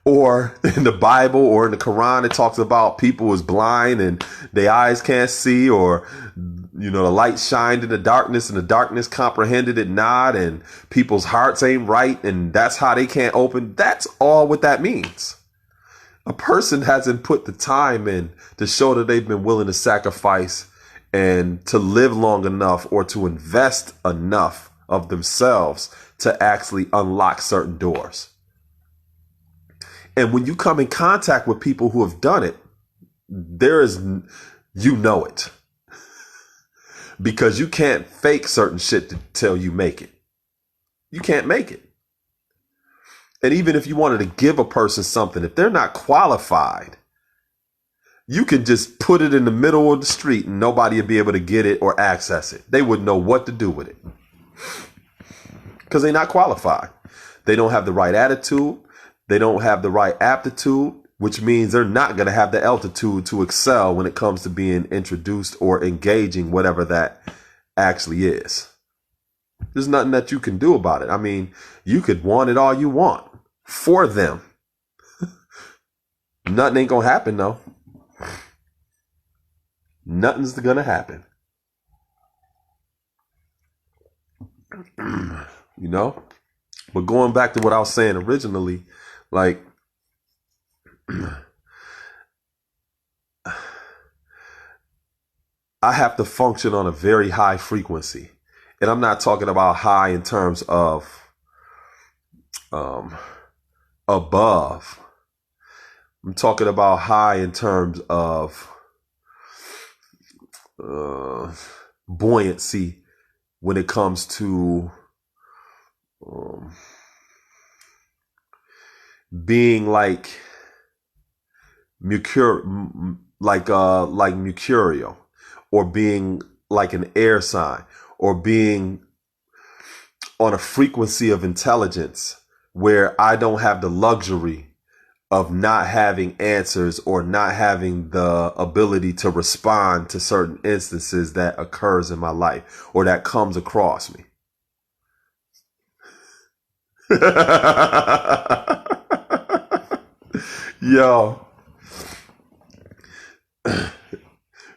S1: Or in the Bible or in the Quran, it talks about people is blind and their eyes can't see, or The light shined in the darkness and the darkness comprehended it not, and people's hearts ain't right, and that's how they can't open. That's all what that means. A person hasn't put the time in to show that they've been willing to sacrifice and to live long enough or to invest enough of themselves to actually unlock certain doors. And when you come in contact with people who have done it, it. Because you can't fake certain shit till you make it. You can't make it. And even if you wanted to give a person something, if they're not qualified, you can just put it in the middle of the street and nobody would be able to get it or access it. They wouldn't know what to do with it because they're not qualified. They don't have the right attitude. They don't have the right aptitude, which means they're not going to have the altitude to excel when it comes to being introduced or engaging, whatever that actually is. There's nothing that you can do about it. I mean, you could want it all you want for them. Nothing ain't going to happen, though. Nothing's going to happen. But going back to what I was saying originally, like, I have to function on a very high frequency. And I'm not talking about high in terms of above. I'm talking about high in terms of buoyancy when it comes to being like mercurial, or being like an air sign, or being on a frequency of intelligence where I don't have the luxury of not having answers or not having the ability to respond to certain instances that occurs in my life or that comes across me.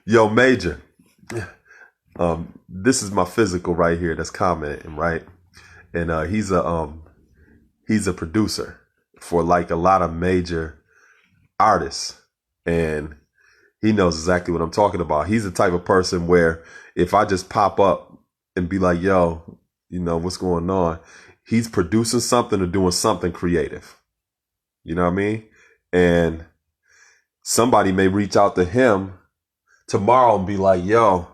S1: Yo, Major. This is my physical right here that's commenting, right? And he's a producer for like a lot of major artists, and he knows exactly what I'm talking about. He's the type of person where if I just pop up and be like, yo, what's going on? He's producing something or doing something creative. You know what I mean? And somebody may reach out to him tomorrow and be like, yo,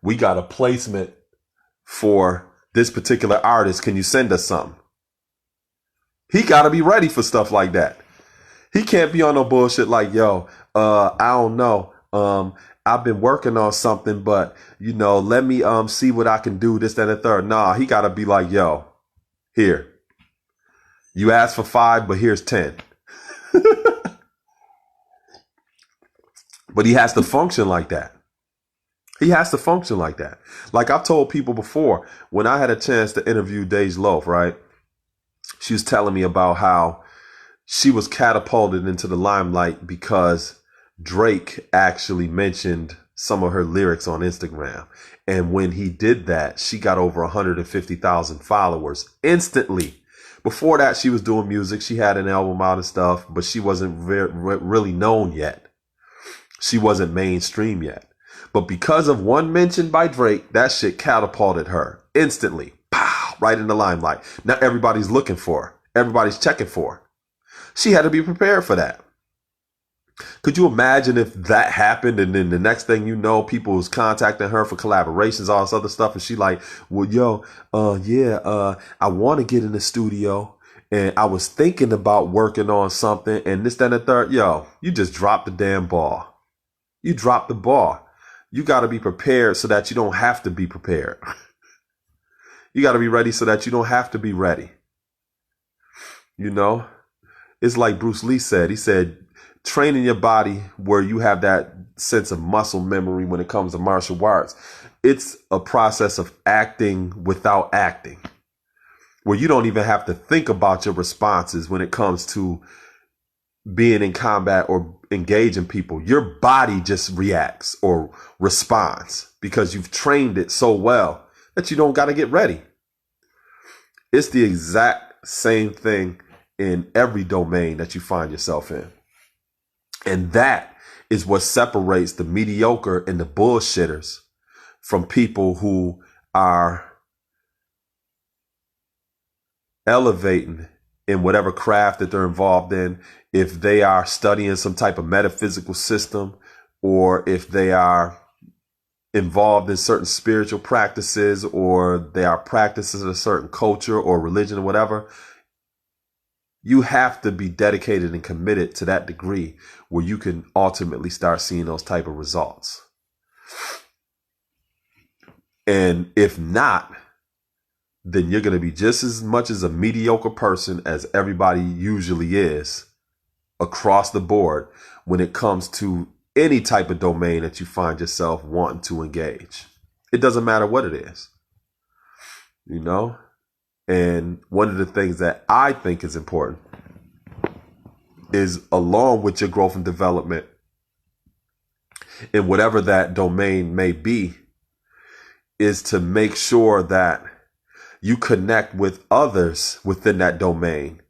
S1: we got a placement for this particular artist. Can you send us something? He got to be ready for stuff like that. He can't be on no bullshit like, yo, I don't know. I've been working on something, but, let me see what I can do, this, that, and the third. Nah, he got to be like, yo, here. You asked for 5, but here's 10. But he has to function like that. He has to function like that. Like I've told people before, when I had a chance to interview Dej Loaf, right? She was telling me about how she was catapulted into the limelight because Drake actually mentioned some of her lyrics on Instagram. And when he did that, she got over 150,000 followers instantly. Before that, she was doing music. She had an album out and stuff, but she wasn't really known yet. She wasn't mainstream yet. But because of one mention by Drake, that shit catapulted her instantly. Pow, right in the limelight. Now everybody's looking for her. Everybody's checking for her. She had to be prepared for that. Could you imagine if that happened and then the next thing you know, people was contacting her for collaborations, all this other stuff, and she like, well, yo, I want to get in the studio and I was thinking about working on something and this, that, and the third. Yo, you just dropped the damn ball. You dropped the ball. You got to be prepared so that you don't have to be prepared. You got to be ready so that you don't have to be ready. It's like Bruce Lee said. He said, training your body where you have that sense of muscle memory when it comes to martial arts. It's a process of acting without acting, where you don't even have to think about your responses when it comes to being in combat or engaging people, your body just reacts or responds because you've trained it so well that you don't got to get ready. It's the exact same thing in every domain that you find yourself in. And that is what separates the mediocre and the bullshitters from people who are elevating in whatever craft that they're involved in. If they are studying some type of metaphysical system, or if they are involved in certain spiritual practices, or they are practicing a certain culture or religion or whatever, you have to be dedicated and committed to that degree where you can ultimately start seeing those type of results. And if not, then you're going to be just as much as a mediocre person as everybody usually is across the board when it comes to any type of domain that you find yourself wanting to engage. It doesn't matter what it is, you know? And one of the things that I think is important is, along with your growth and development in whatever that domain may be, is to make sure that you connect with others within that domain,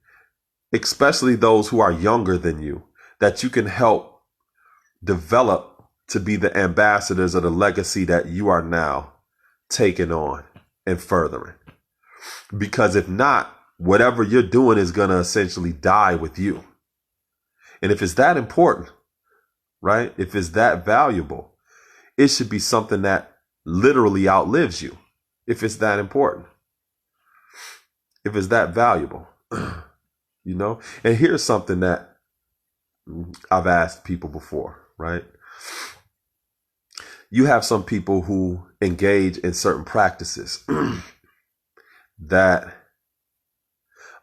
S1: especially those who are younger than you, that you can help develop to be the ambassadors of the legacy that you are now taking on and furthering. Because if not, whatever you're doing is going to essentially die with you. And if it's that important, right? If it's that valuable, it should be something that literally outlives you. If it's that important, if it's that valuable, you know? And here's something that I've asked people before, right? You have some people who engage in certain practices that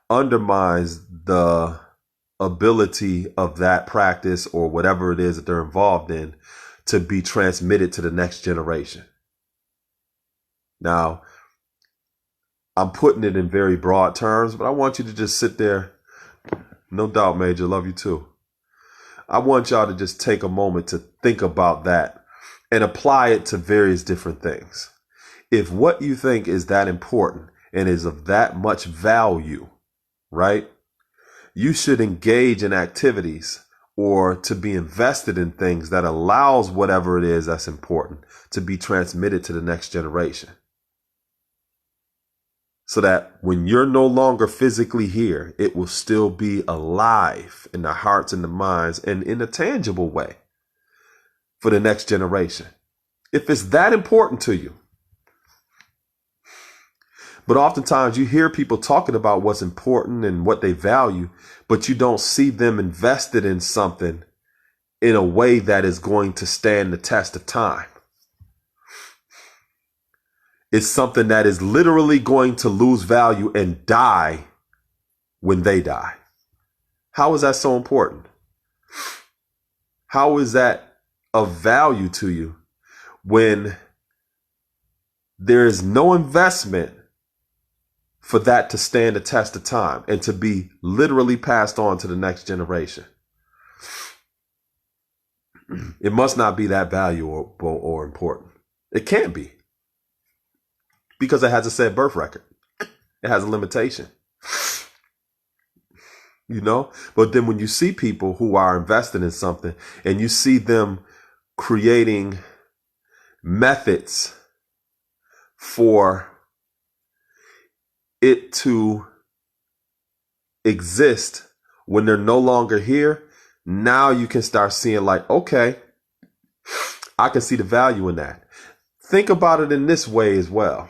S1: undermines the ability of that practice or whatever it is that they're involved in to be transmitted to the next generation. Now, I'm putting it in very broad terms, but I want you to just sit there. No doubt, Major, love you too. I want y'all to just take a moment to think about that and apply it to various different things. If what you think is that important and is of that much value, right, you should engage in activities or to be invested in things that allows whatever it is that's important to be transmitted to the next generation. So that when you're no longer physically here, it will still be alive in the hearts and the minds and in a tangible way for the next generation. If it's that important to you. But oftentimes you hear people talking about what's important and what they value, but you don't see them invested in something in a way that is going to stand the test of time. It's something that is literally going to lose value and die when they die. How is that so important? How is that of value to you when there is no investment for that to stand the test of time and to be literally passed on to the next generation? It must not be that valuable or important. It can't be. Because it has a set birth record. It has a limitation. You know? But then when you see people who are invested in something and you see them creating methods for it to exist when they're no longer here, now you can start seeing like, okay, I can see the value in that. Think about it in this way as well.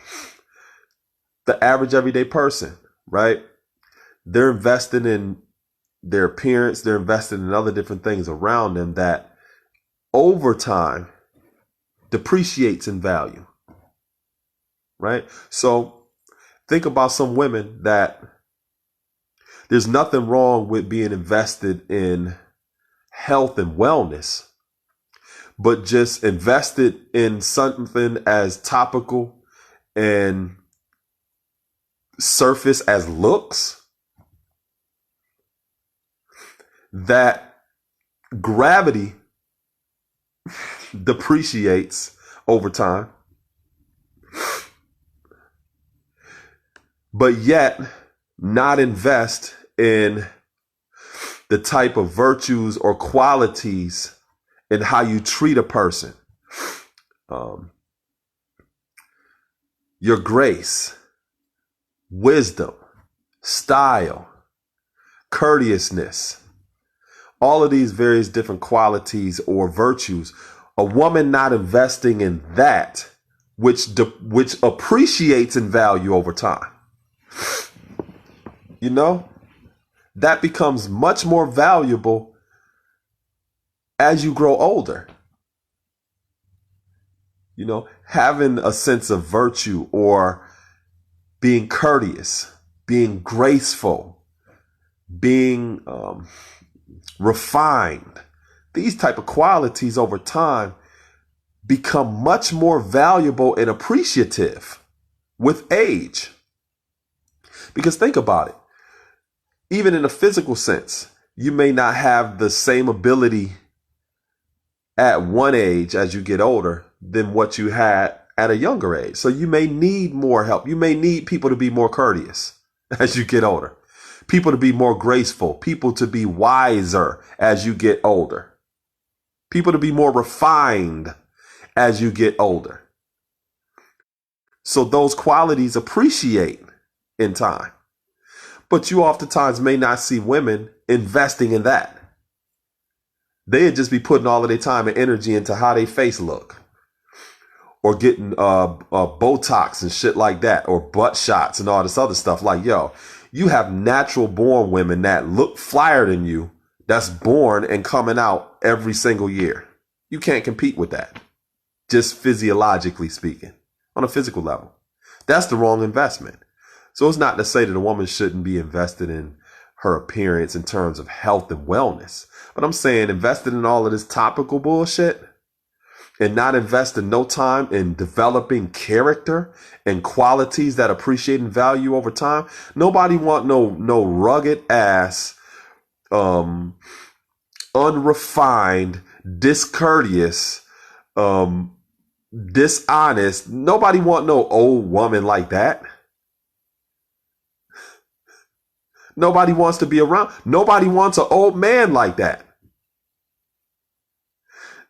S1: The average everyday person, right? They're invested in their appearance. They're invested in other different things around them that over time depreciates in value, right? So think about some women that there's nothing wrong with being invested in health and wellness, but just invested in something as topical and surface as looks. that gravity depreciates over time, but yet not invest in the type of virtues or qualities in how you treat a person. Your grace, wisdom, style, courteousness, all of these various different qualities or virtues. A woman not investing in that, which appreciates in value over time, you know, that becomes much more valuable as you grow older. You know, having a sense of virtue or being courteous, being graceful, being refined, these type of qualities over time become much more valuable and appreciative with age. Because think about it. Even in a physical sense, you may not have the same ability at one age as you get older than what you had at a younger age. So you may need more help. You may need people to be more courteous as you get older, people to be more graceful, people to be wiser as you get older, people to be more refined as you get older. So those qualities appreciate in time. But you oftentimes may not see women investing in that. They'd just be putting all of their time and energy into how they face look, or getting Botox and shit like that, or butt shots and all this other stuff. Like, yo, you have natural born women that look flyer than you, that's born and coming out every single year. You can't compete with that, just physiologically speaking, on a physical level. That's the wrong investment. So it's not to say that a woman shouldn't be invested in her appearance in terms of health and wellness. But I'm saying invested in all of this topical bullshit and not investing no time in developing character and qualities that appreciate in value over time. Nobody want no rugged ass, unrefined, discourteous, dishonest. Nobody want no old woman like that. Nobody wants to be around. Nobody wants an old man like that.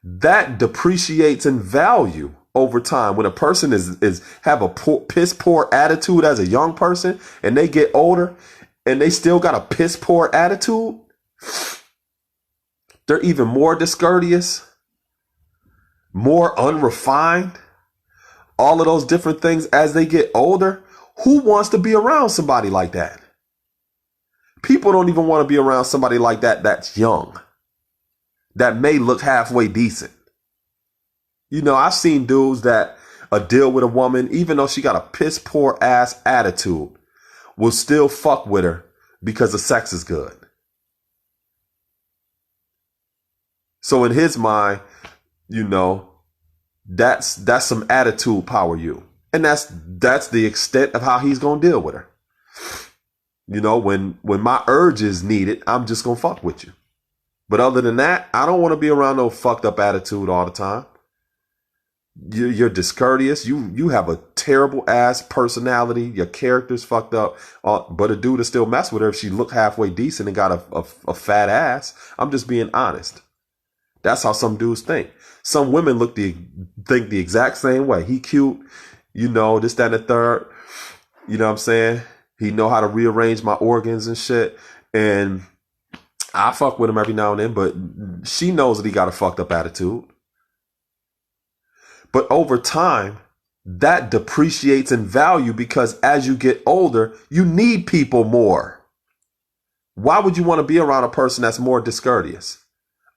S1: That depreciates in value over time. When a person is have a piss poor attitude as a young person, and they get older and they still got a piss poor attitude, they're even more discourteous, more unrefined, all of those different things as they get older. Who wants to be around somebody like that? People don't even want to be around somebody like that that's young, that may look halfway decent. You know, I've seen dudes that deal with a woman, even though she got a piss poor ass attitude, will still fuck with her because the sex is good. So in his mind, you know, that's some attitude power you. And that's the extent of how he's going to deal with her. You know, when my urge is needed, I'm just going to fuck with you. But other than that, I don't want to be around no fucked up attitude all the time. You're discourteous. You have a terrible ass personality. Your character's fucked up. But a dude will still mess with her if she look halfway decent and got a fat ass. I'm just being honest. That's how some dudes think. Some women think the exact same way. He cute, you know, this, that, and the third. You know what I'm saying? He know how to rearrange my organs and shit. And I fuck with him every now and then, but she knows that he got a fucked up attitude. But over time, that depreciates in value because as you get older, you need people more. Why would you want to be around a person that's more discourteous,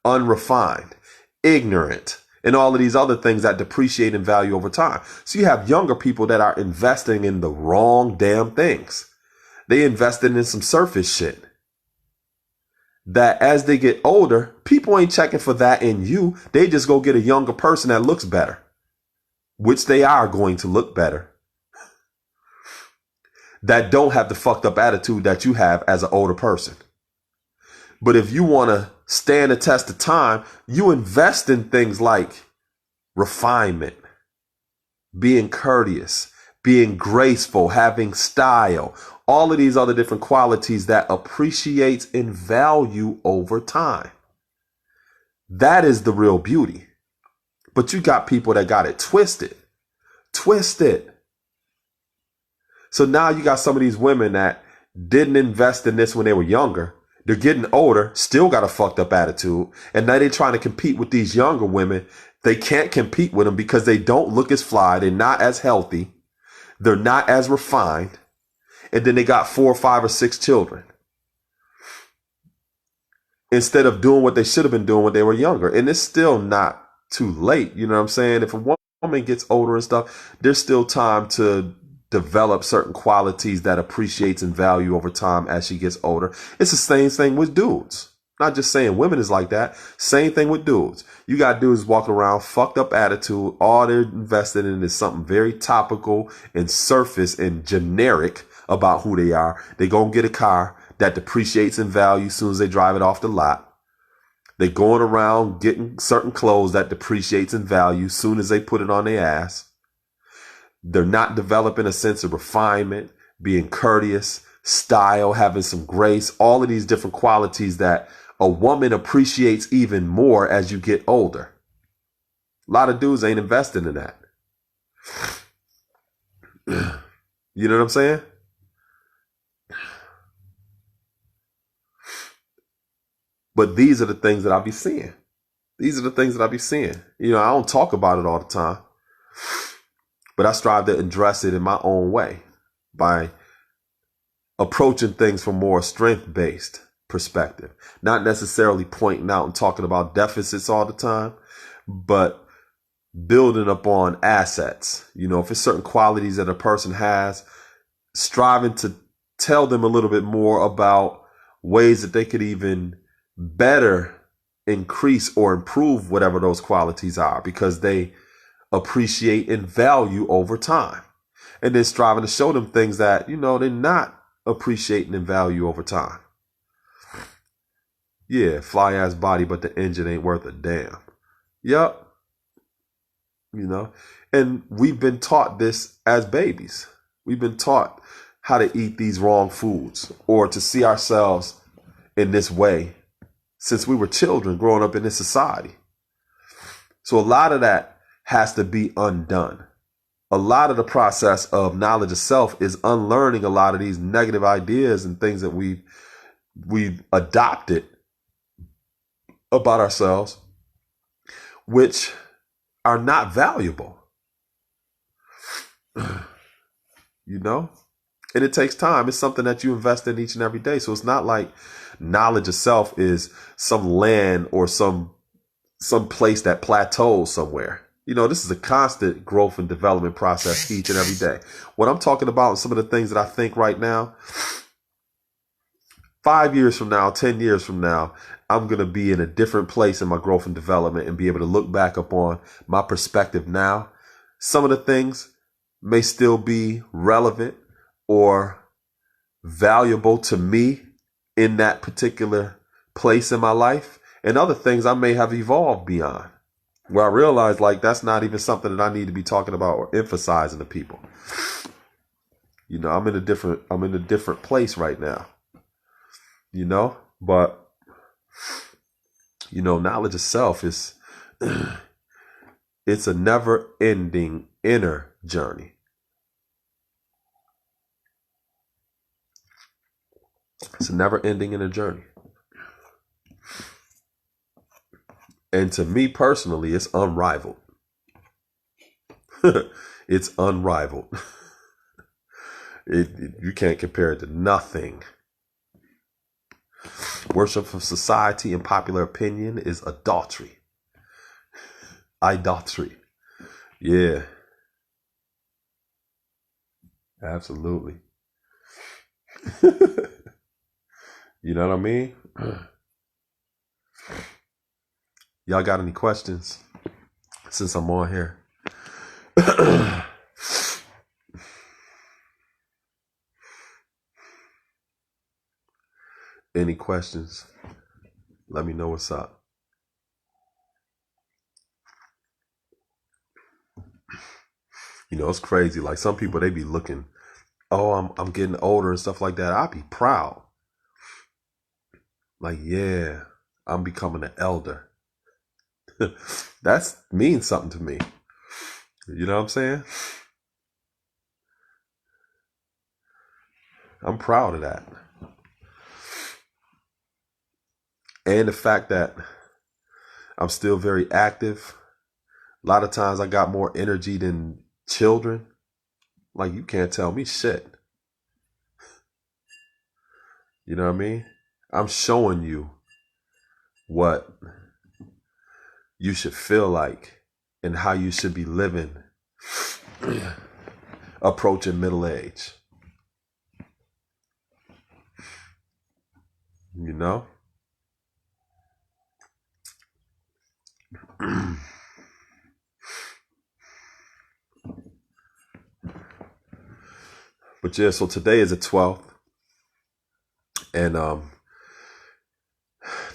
S1: unrefined, ignorant, and all of these other things that depreciate in value over time? So you have younger people that are investing in the wrong damn things. They invested in some surface shit that as they get older, people ain't checking for that in you. They just go get a younger person that looks better, which they are going to look better, that don't have the fucked up attitude that you have as an older person. But if you want to stand the test of time, you invest in things like refinement, being courteous, being graceful, having style, all of these other different qualities that appreciates in value over time. That is the real beauty. But you got people that got it twisted. So now you got some of these women that didn't invest in this when they were younger. They're getting older, still got a fucked up attitude. And now they're trying to compete with these younger women. They can't compete with them because they don't look as fly. They're not as healthy. They're not as refined. And then they got 4 or 5 or 6 children, instead of doing what they should have been doing when they were younger. And it's still not too late. You know what I'm saying? If a woman gets older and stuff, there's still time to develop certain qualities that appreciates in value over time as she gets older. It's the same thing with dudes. Not just saying women is like that. Same thing with dudes. You got dudes walking around, fucked up attitude. All they're invested in is something very topical and surface and generic about who they are. They go and get a car that depreciates in value as soon as they drive it off the lot. They're going around getting certain clothes that depreciates in value as soon as they put it on their ass. They're not developing a sense of refinement, being courteous, style, having some grace, all of these different qualities that a woman appreciates even more as you get older. A lot of dudes ain't investing in that. You know what I'm saying? But these are the things that I be seeing. These are the things that I be seeing. You know, I don't talk about it all the time, but I strive to address it in my own way by approaching things from more strength-based perspective, not necessarily pointing out and talking about deficits all the time, but building upon assets. You know, if it's certain qualities that a person has, striving to tell them a little bit more about ways that they could even better increase or improve whatever those qualities are, because they appreciate in value over time. And then striving to show them things that, you know, they're not appreciating in value over time. Yeah, fly ass body, but the engine ain't worth a damn. Yup. You know, and we've been taught this as babies. We've been taught how to eat these wrong foods or to see ourselves in this way since we were children growing up in this society. So a lot of that has to be undone. A lot of the process of knowledge of self is unlearning a lot of these negative ideas and things that we've adopted about ourselves, which are not valuable. You know? And it takes time. It's something that you invest in each and every day. So it's not like knowledge of self is some land or some place that plateaus somewhere. You know, this is a constant growth and development process each and every day. What I'm talking about, some of the things that I think right now, 5 years from now, 10 years from now, I'm going to be in a different place in my growth and development and be able to look back upon my perspective now. Some of the things may still be relevant or valuable to me in that particular place in my life. And other things I may have evolved beyond, where I realize like that's not even something that I need to be talking about or emphasizing to people. You know, I'm in a different place right now. You know, but you know, knowledge of self is it's a never-ending inner journey. It's a never-ending inner journey. And to me personally, it's unrivaled. It's unrivaled. You can't compare it to nothing. Worship of society and popular opinion is adultery. Idolatry. Yeah. Absolutely. You know what I mean? Y'all got any questions since I'm on here? Any questions? Let me know what's up. You know, it's crazy. Like some people, they be looking, oh, I'm getting older and stuff like that. I'd be proud. Like, yeah, I'm becoming an elder. That means something to me. You know what I'm saying? I'm proud of that. And the fact that I'm still very active. A lot of times I got more energy than children. Like, you can't tell me shit. You know what I mean? I'm showing you what you should feel like and how you should be living approaching middle age. You know? But yeah, so today is the 12th. And the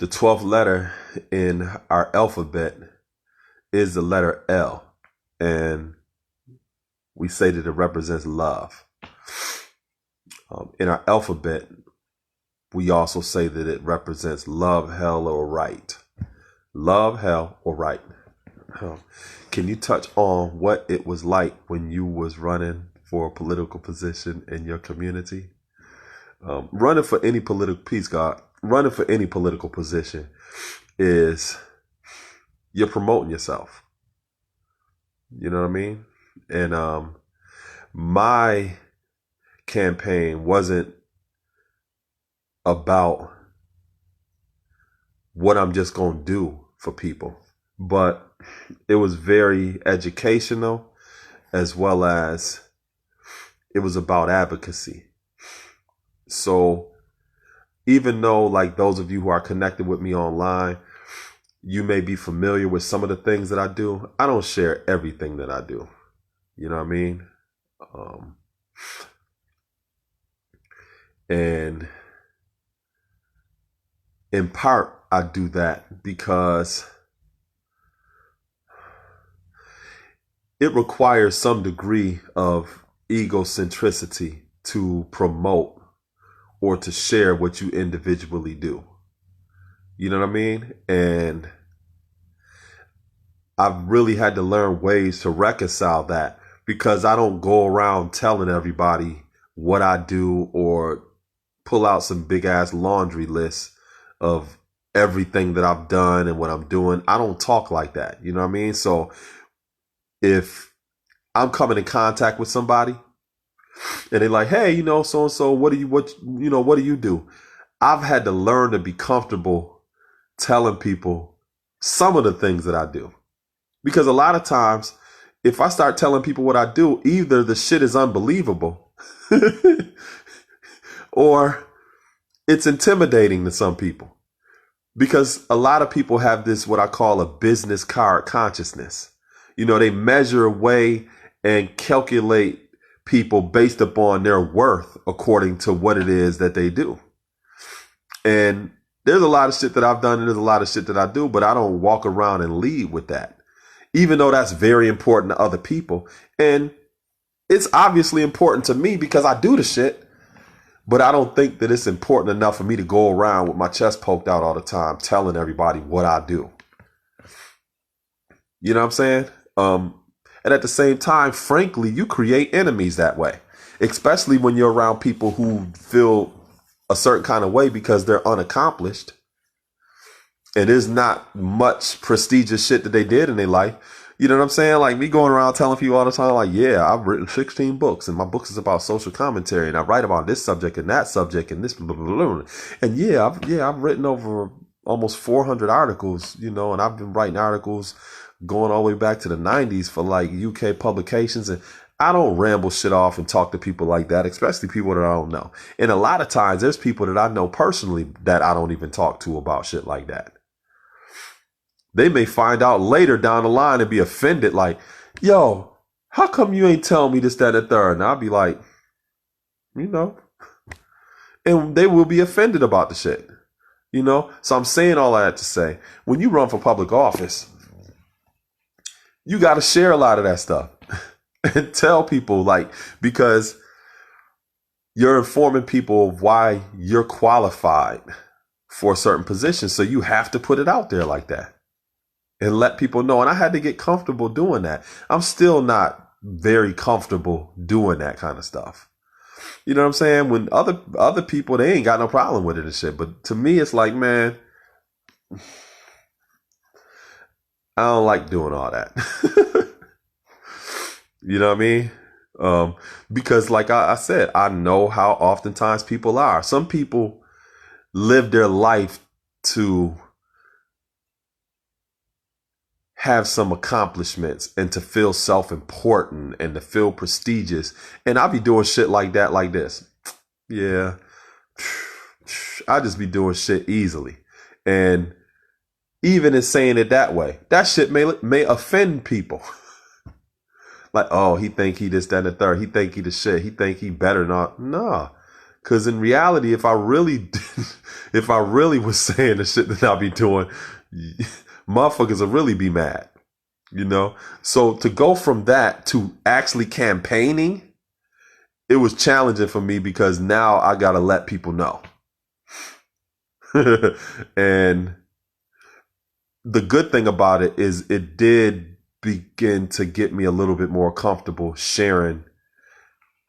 S1: 12th letter in our alphabet is the letter L. And we say that it represents love. In our alphabet, we also say that it represents love, hell, or right. Love, hell, or right. Can you touch on what it was like when you was running for a political position in your community? Running for any political peace, God. Running for any political position is you're promoting yourself. You know what I mean? And my campaign wasn't about what I'm just going to do for people, but it was very educational, as well as it was about advocacy. So even though, like, those of you who are connected with me online, you may be familiar with some of the things that I do, I don't share everything that I do. You know what I mean? And in part, I do that because it requires some degree of egocentricity to promote or to share what you individually do. You know what I mean? And I've really had to learn ways to reconcile that, because I don't go around telling everybody what I do or pull out some big ass laundry list of everything that I've done and what I'm doing. I don't talk like that. You know what I mean? So if I'm coming in contact with somebody and they're like, hey, you know, so and so, what do you do? I've had to learn to be comfortable telling people some of the things that I do. Because a lot of times, if I start telling people what I do, either the shit is unbelievable or it's intimidating to some people. Because a lot of people have this, what I call a business card consciousness. You know, they measure, weigh, and calculate people based upon their worth according to what it is that they do. And there's a lot of shit that I've done and there's a lot of shit that I do, but I don't walk around and lead with that, even though that's very important to other people. And it's obviously important to me because I do the shit, but I don't think that it's important enough for me to go around with my chest poked out all the time telling everybody what I do. You know what I'm saying? And at the same time, frankly, you create enemies that way, especially when you're around people who feel a certain kind of way because they're unaccomplished. And there's not much prestigious shit that they did in their life. You know what I'm saying? Like me going around telling people all the time, like, yeah, I've written 16 books and my books is about social commentary and I write about this subject and that subject and this blah, blah, blah, blah. And I've written over almost 400 articles, you know, and I've been writing articles going all the way back to the 90s for like UK publications. And I don't ramble shit off and talk to people like that, especially people that I don't know. And a lot of times there's people that I know personally that I don't even talk to about shit like that. They may find out later down the line and be offended, like, yo, how come you ain't telling me this, that, and the third? And I'll be like, you know, and they will be offended about the shit. You know, so I'm saying all that to say, when you run for public office, you got to share a lot of that stuff and tell people, like, because you're informing people of why you're qualified for a certain position. So you have to put it out there like that and let people know. And I had to get comfortable doing that. I'm still not very comfortable doing that kind of stuff. You know what I'm saying? When other people, they ain't got no problem with it and shit. But to me, it's like, man, I don't like doing all that. You know what I mean? Because like I said, I know how oftentimes people are. Some people live their life to have some accomplishments and to feel self-important and to feel prestigious. And I'll be doing shit like that, like this. Yeah. I just be doing shit easily. And even in saying it that way, that shit may offend people. Like, oh, he think he this, that, and the third. He think he the shit. He think he better not. Nah. Cause in reality, if I really was saying the shit that I'll be doing, motherfuckers will really be mad, you know? So to go from that to actually campaigning, it was challenging for me because now I got to let people know. And the good thing about it is it did begin to get me a little bit more comfortable sharing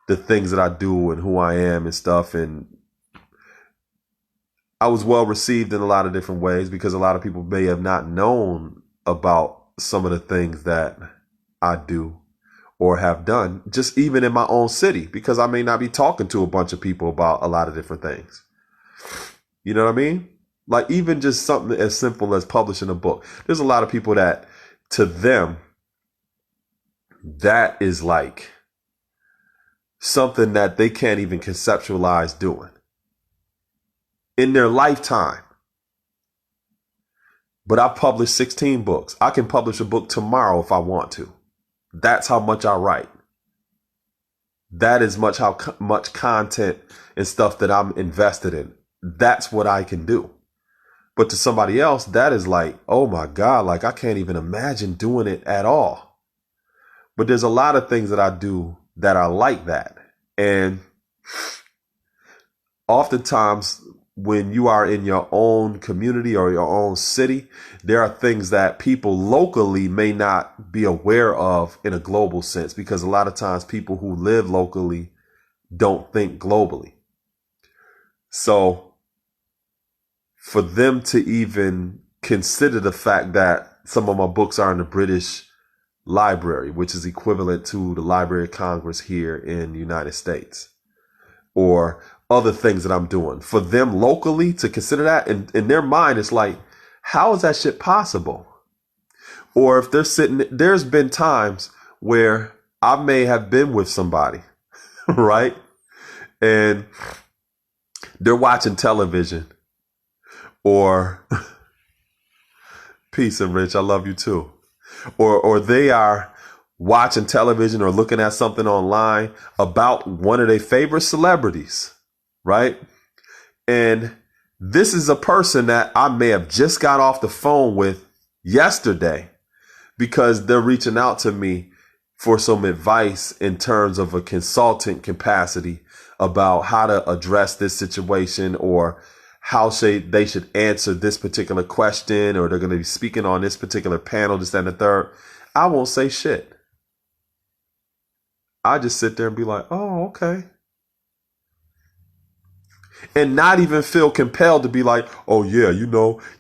S1: the things that I do and who I am and stuff. And I was well received in a lot of different ways because a lot of people may have not known about some of the things that I do or have done, just even in my own city, because I may not be talking to a bunch of people about a lot of different things. You know what I mean? Like even just something as simple as publishing a book. There's a lot of people that to them, that is like something that they can't even conceptualize doing in their lifetime. But I published 16 books. I can publish a book tomorrow if I want to. That's how much I write. That is much content and stuff that I'm invested in. That's what I can do. But to somebody else, that is like, oh my God, like I can't even imagine doing it at all. But there's a lot of things that I do that are like that. And oftentimes when you are in your own community or your own city, there are things that people locally may not be aware of in a global sense, because a lot of times people who live locally don't think globally. So for them to even consider the fact that some of my books are in the British Library, which is equivalent to the Library of Congress here in the United States, or other things that I'm doing, for them locally to consider that, in their mind, it's like, how is that shit possible? Or if they're sitting, there's been times where I may have been with somebody, right? And they're watching television, or peace and Rich, I love you too. Or they are watching television or looking at something online about one of their favorite celebrities, right? And this is a person that I may have just got off the phone with yesterday because they're reaching out to me for some advice in terms of a consultant capacity about how to address this situation, or how they should answer this particular question, or they're going to be speaking on this particular panel, this, that, and the third. I won't say shit. I just sit there and be like, oh, okay. And not even feel compelled to be like, oh, yeah,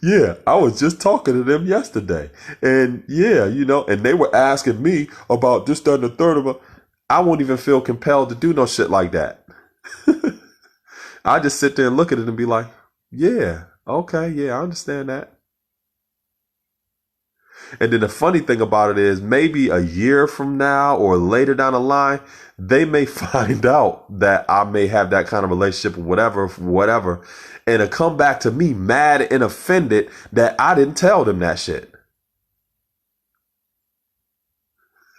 S1: yeah, I was just talking to them yesterday. And yeah, and they were asking me about this, that, and the third of them. I won't even feel compelled to do no shit like that. I just sit there and look at it and be like, yeah, okay, yeah, I understand that. And then the funny thing about it is, maybe a year from now or later down the line, they may find out that I may have that kind of relationship or whatever, and it'll come back to me mad and offended that I didn't tell them that shit.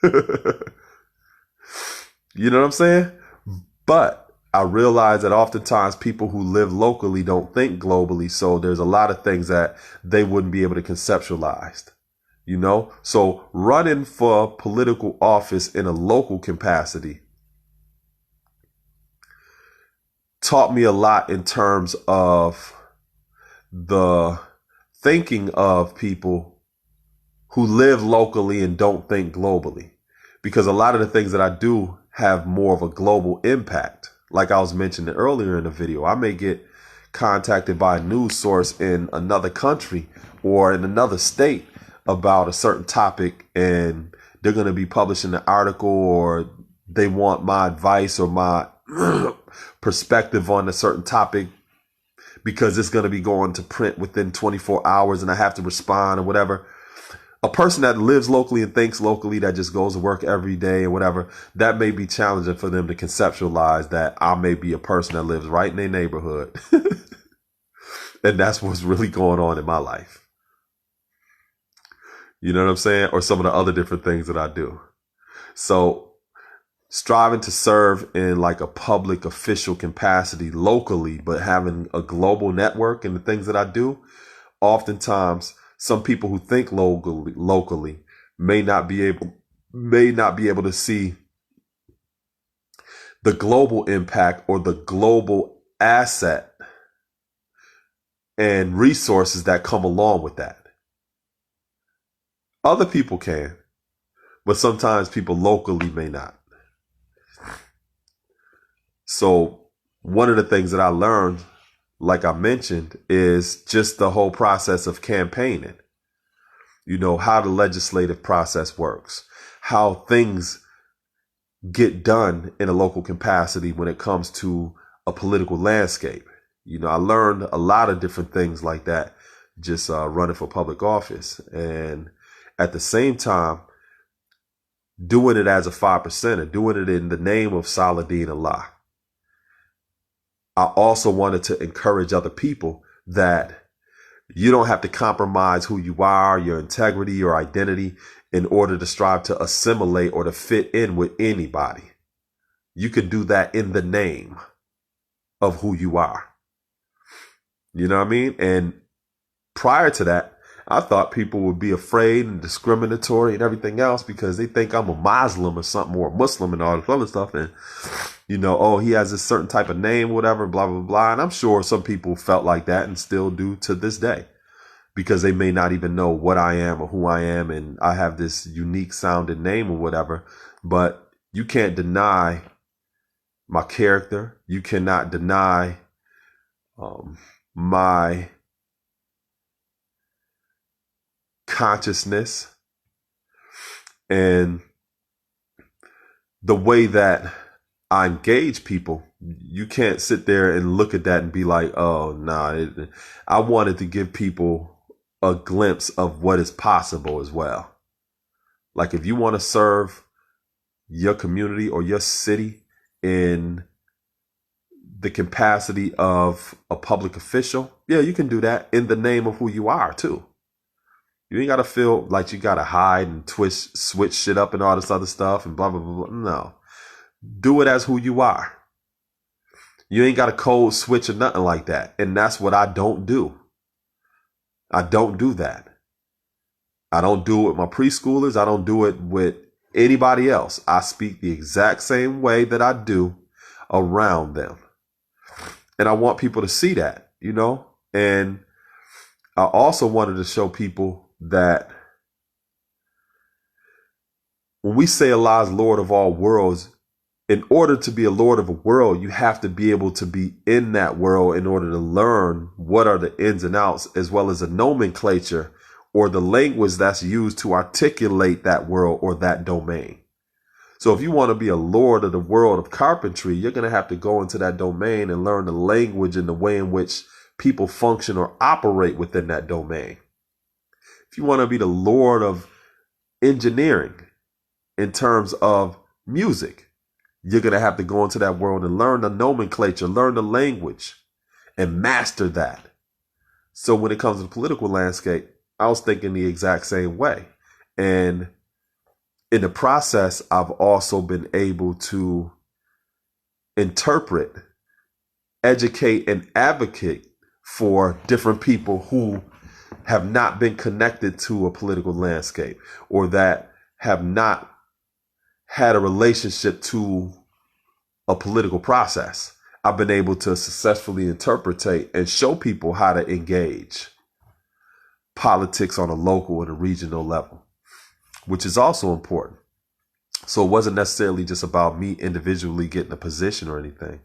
S1: You know what I'm saying? But I realize that oftentimes people who live locally don't think globally. So there's a lot of things that they wouldn't be able to conceptualize, you know? So running for political office in a local capacity taught me a lot in terms of the thinking of people who live locally and don't think globally, because a lot of the things that I do have more of a global impact. Like I was mentioning earlier in the video, I may get contacted by a news source in another country or in another state about a certain topic, and they're going to be publishing an article, or they want my advice or my perspective on a certain topic because it's going to be going to print within 24 hours and I have to respond or whatever. A person that lives locally and thinks locally, that just goes to work every day or whatever, that may be challenging for them to conceptualize that I may be a person that lives right in their neighborhood. And that's what's really going on in my life. You know what I'm saying? Or some of the other different things that I do. So striving to serve in like a public official capacity locally, but having a global network in the things that I do, oftentimes some people who think locally may not be able to see the global impact or the global asset and resources that come along with that. Other people can, but sometimes people locally may not. So one of the things that I learned, like I mentioned, is just the whole process of campaigning. You know, how the legislative process works, how things get done in a local capacity when it comes to a political landscape. You know, I learned a lot of different things like that just running for public office. And at the same time, doing it as a 5%, doing it in the name of Saladin Allah. I also wanted to encourage other people that you don't have to compromise who you are, your integrity, your identity in order to strive to assimilate or to fit in with anybody. You can do that in the name of who you are. You know what I mean? And prior to that, I thought people would be afraid and discriminatory and everything else because they think I'm a Muslim or something, or a Muslim and all this other stuff. And, you know, oh, he has a certain type of name, whatever, blah, blah, blah. And I'm sure some people felt like that and still do to this day because they may not even know what I am or who I am. And I have this unique sounding name or whatever. But you can't deny my character. You cannot deny my consciousness and the way that I engage people. You can't sit there and look at that and be like, oh, nah. I wanted to give people a glimpse of what is possible as well. Like if you want to serve your community or your city in the capacity of a public official, yeah, you can do that in the name of who you are too. You ain't got to feel like you got to hide and switch shit up and all this other stuff and blah, blah, blah, blah. No. Do it as who you are. You ain't got a code switch or nothing like that. And that's what I don't do. I don't do that. I don't do it with my preschoolers. I don't do it with anybody else. I speak the exact same way that I do around them. And I want people to see that, you know, and I also wanted to show people that when we say Allah is Lord of all worlds, in order to be a Lord of a world, you have to be able to be in that world in order to learn what are the ins and outs, as well as the nomenclature or the language that's used to articulate that world or that domain. So if you want to be a Lord of the world of carpentry, you're going to have to go into that domain and learn the language and the way in which people function or operate within that domain. If you want to be the Lord of engineering in terms of music, you're going to have to go into that world and learn the nomenclature, learn the language, and master that. So when it comes to the political landscape, I was thinking the exact same way. And in the process, I've also been able to interpret, educate, and advocate for different people who have not been connected to a political landscape or that have not had a relationship to a political process. I've been able to successfully interpretate and show people how to engage politics on a local and a regional level, which is also important. So it wasn't necessarily just about me individually getting a position or anything,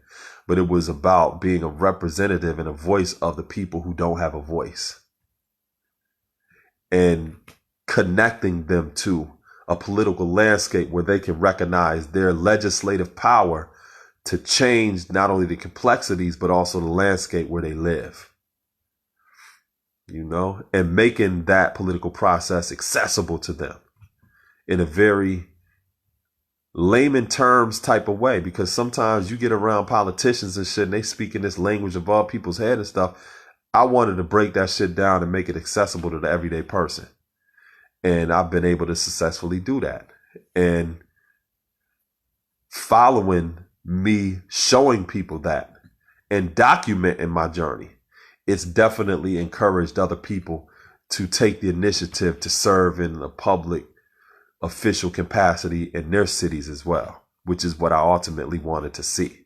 S1: but it was about being a representative and a voice of the people who don't have a voice and connecting them to a political landscape where they can recognize their legislative power to change not only the complexities, but also the landscape where they live, and making that political process accessible to them in a very layman terms type of way, because sometimes you get around politicians and shit and they speak in this language above people's head and stuff. I wanted to break that shit down and make it accessible to the everyday person. And I've been able to successfully do that. And following me showing people that and documenting my journey, it's definitely encouraged other people to take the initiative to serve in a public official capacity in their cities as well, which is what I ultimately wanted to see.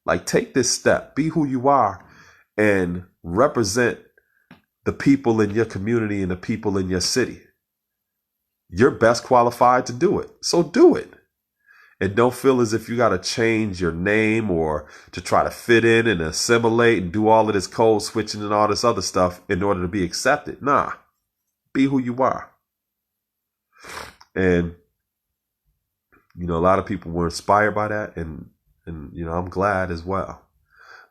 S1: Like, take this step, be who you are, and represent the people in your community and the people in your city. You're best qualified to do it, so do it. And don't feel as if you got to change your name or to try to fit in and assimilate and do all of this code switching and all this other stuff in order to be accepted. Nah, be who you are. And, a lot of people were inspired by that. And I'm glad as well.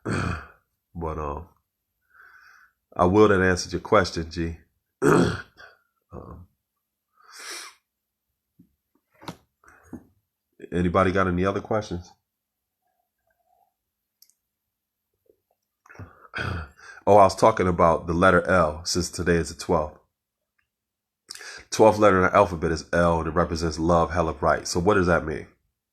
S1: But I will that answer your question, G. Anybody got any other questions? Oh, I was talking about the letter L, since today is the 12th. 12th letter in the alphabet is L, and it represents love, hell of right. So what does that mean?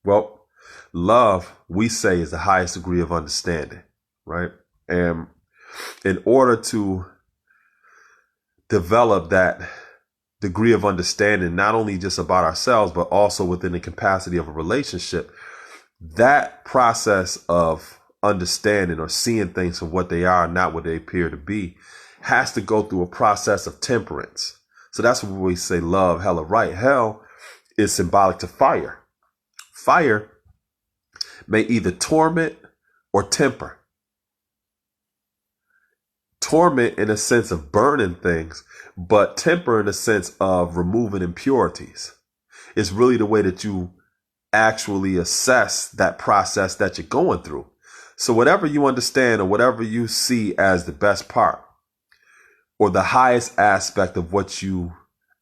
S1: Well, love, we say, is the highest degree of understanding, right? And in order to develop that degree of understanding, not only just about ourselves, but also within the capacity of a relationship, that process of understanding or seeing things for what they are, not what they appear to be, has to go through a process of temperance. So that's what we say love, hell, or right. Hell is symbolic to fire. Fire may either torment or temper. Torment in a sense of burning things, but temper in a sense of removing impurities. It's really the way that you actually assess that process that you're going through. So whatever you understand or whatever you see as the best part or the highest aspect of what you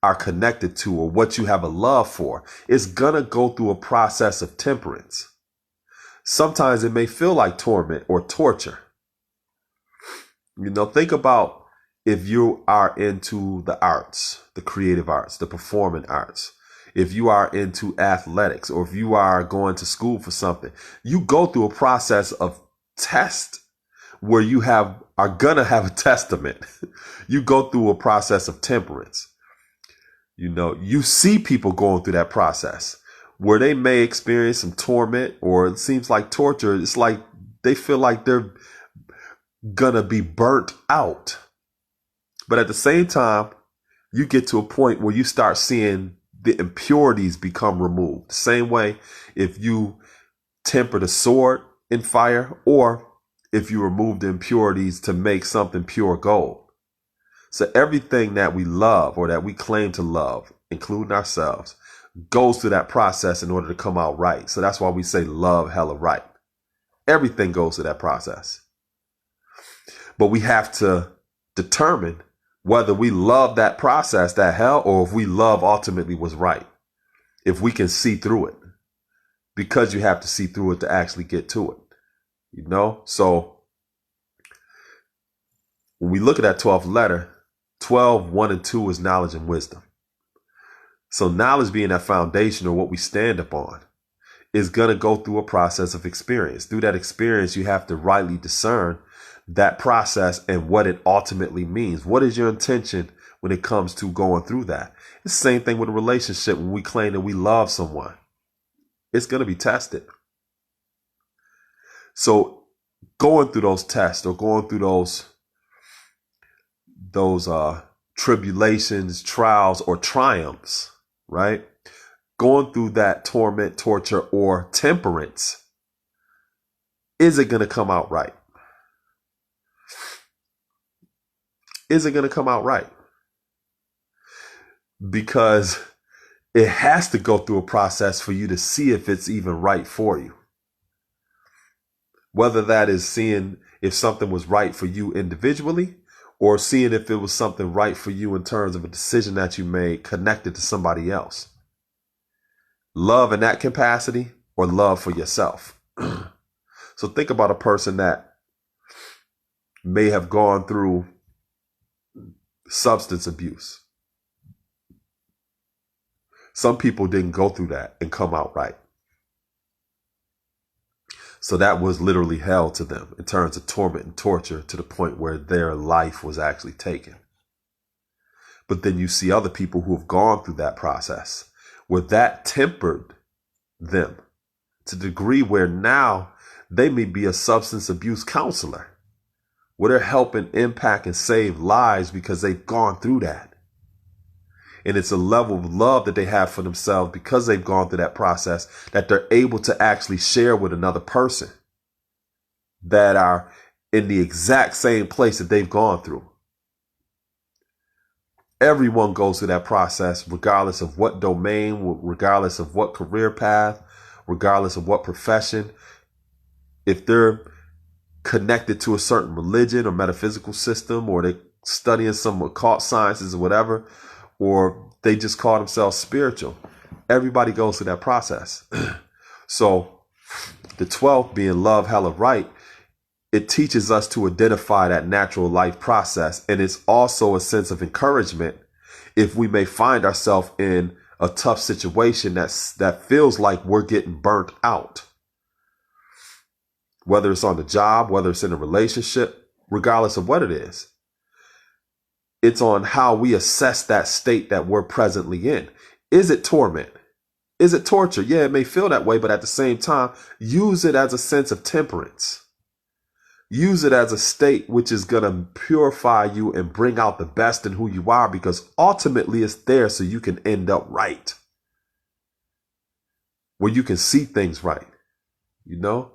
S1: are connected to or what you have a love for, is going to go through a process of temperance. Sometimes it may feel like torment or torture. Think about if you are into the arts, the creative arts, the performing arts, if you are into athletics, or if you are going to school for something, you go through a process of test where you are going to have a testament. You go through a process of temperance. You see people going through that process where they may experience some torment, or it seems like torture. It's like they feel like they're gonna be burnt out. But at the same time, you get to a point where you start seeing the impurities become removed. The same way if you temper the sword in fire, or if you remove the impurities to make something pure gold. So everything that we love or that we claim to love, including ourselves, goes through that process in order to come out right. So that's why we say love, hella right. Everything goes through that process. But we have to determine whether we love that process, that hell, or if we love ultimately what's right. If we can see through it, because you have to see through it to actually get to it. So when we look at that 12th letter, 12, 1 and 2 is knowledge and wisdom. So knowledge being that foundation or what we stand upon, is going to go through a process of experience. Through that experience, you have to rightly discern that process and what it ultimately means. What is your intention when it comes to going through that? It's the same thing with a relationship. When we claim that we love someone, it's going to be tested. So going through those tests or going through those tribulations, trials, or triumphs, right? Going through that torment, torture, or temperance, is it going to come out right? Is it going to come out right? Because it has to go through a process for you to see if it's even right for you. Whether that is seeing if something was right for you individually, or seeing if it was something right for you in terms of a decision that you made connected to somebody else. Love in that capacity, or love for yourself. So think about a person that may have gone through substance abuse. Some people didn't go through that and come out right. So that was literally hell to them in terms of torment and torture, to the point where their life was actually taken. But then you see other people who have gone through that process where that tempered them to the degree where now they may be a substance abuse counselor, where they're helping impact and save lives because they've gone through that. And it's a level of love that they have for themselves because they've gone through that process, that they're able to actually share with another person that are in the exact same place that they've gone through. Everyone goes through that process, regardless of what domain, regardless of what career path, regardless of what profession. If they're connected to a certain religion or metaphysical system, or they're studying some occult sciences or whatever, or they just call themselves spiritual, everybody goes through that process. So the 12th being love hella right, it teaches us to identify that natural life process. And it's also a sense of encouragement if we may find ourselves in a tough situation that feels like we're getting burnt out. Whether it's on the job, whether it's in a relationship, regardless of what it is. It's on how we assess that state that we're presently in. Is it torment? Is it torture? Yeah, it may feel that way, but at the same time, use it as a sense of temperance. Use it as a state which is going to purify you and bring out the best in who you are, because ultimately it's there so you can end up right. Where you can see things right, you know?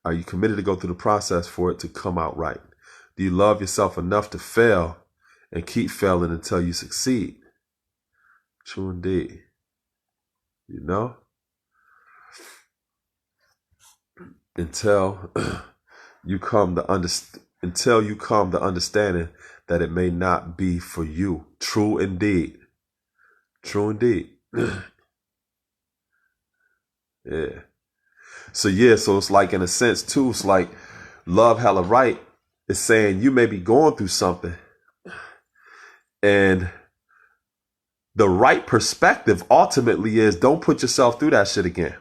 S1: Are you committed to go through the process for it to come out right? Do you love yourself enough to fail and keep failing until you succeed? True indeed. You know? Until you come to understanding that it may not be for you. True indeed. True indeed. Yeah. So it's like, in a sense too, it's like love hella right is saying you may be going through something, and the right perspective ultimately is don't put yourself through that shit again.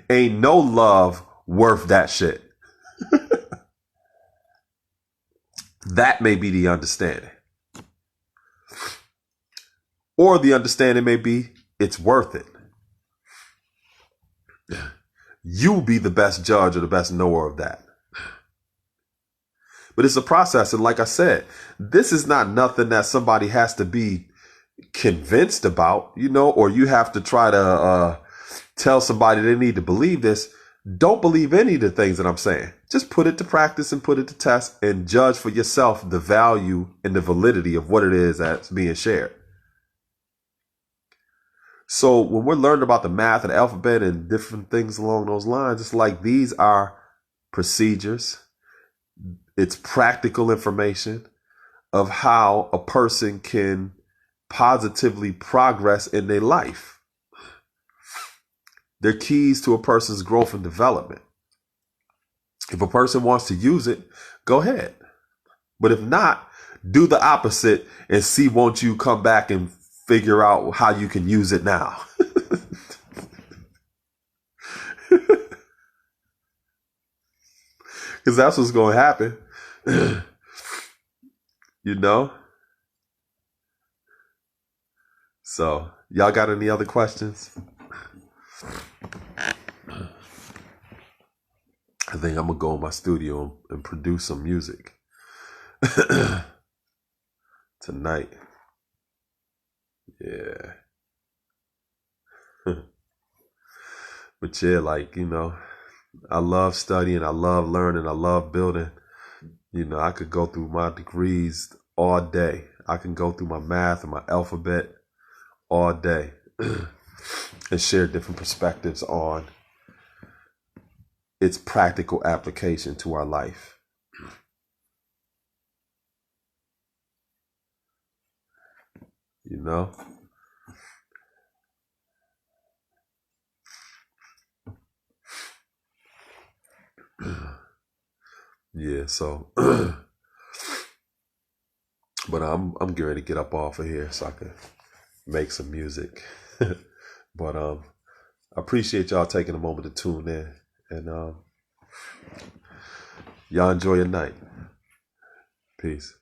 S1: Ain't no love worth that shit. That may be the understanding. Or the understanding may be it's worth it. You be the best judge or the best knower of that. But it's a process. And like I said, this is not nothing that somebody has to be convinced about, you know, or you have to try to tell somebody they need to believe this. Don't believe any of the things that I'm saying. Just put it to practice and put it to test and judge for yourself the value and the validity of what it is that's being shared. So when we're learning about the math and the alphabet and different things along those lines, it's like these are procedures. It's practical information of how a person can positively progress in their life. They're keys to a person's growth and development. If a person wants to use it, go ahead. But if not, Do the opposite and see, won't you come back and figure out how you can use it now? Because that's what's going to happen. You know? So, y'all got any other questions? I think I'm going to go in my studio and produce some music tonight. Yeah. But yeah, like, you know, I love studying. I love learning. I love building. You know, I could go through my degrees all day. I can go through my math and my alphabet all day and share different perspectives on its practical application to our life. You know? Yeah, so but I'm getting ready to get up off of here so I can make some music. But I appreciate y'all taking a moment to tune in, and y'all enjoy your night. Peace.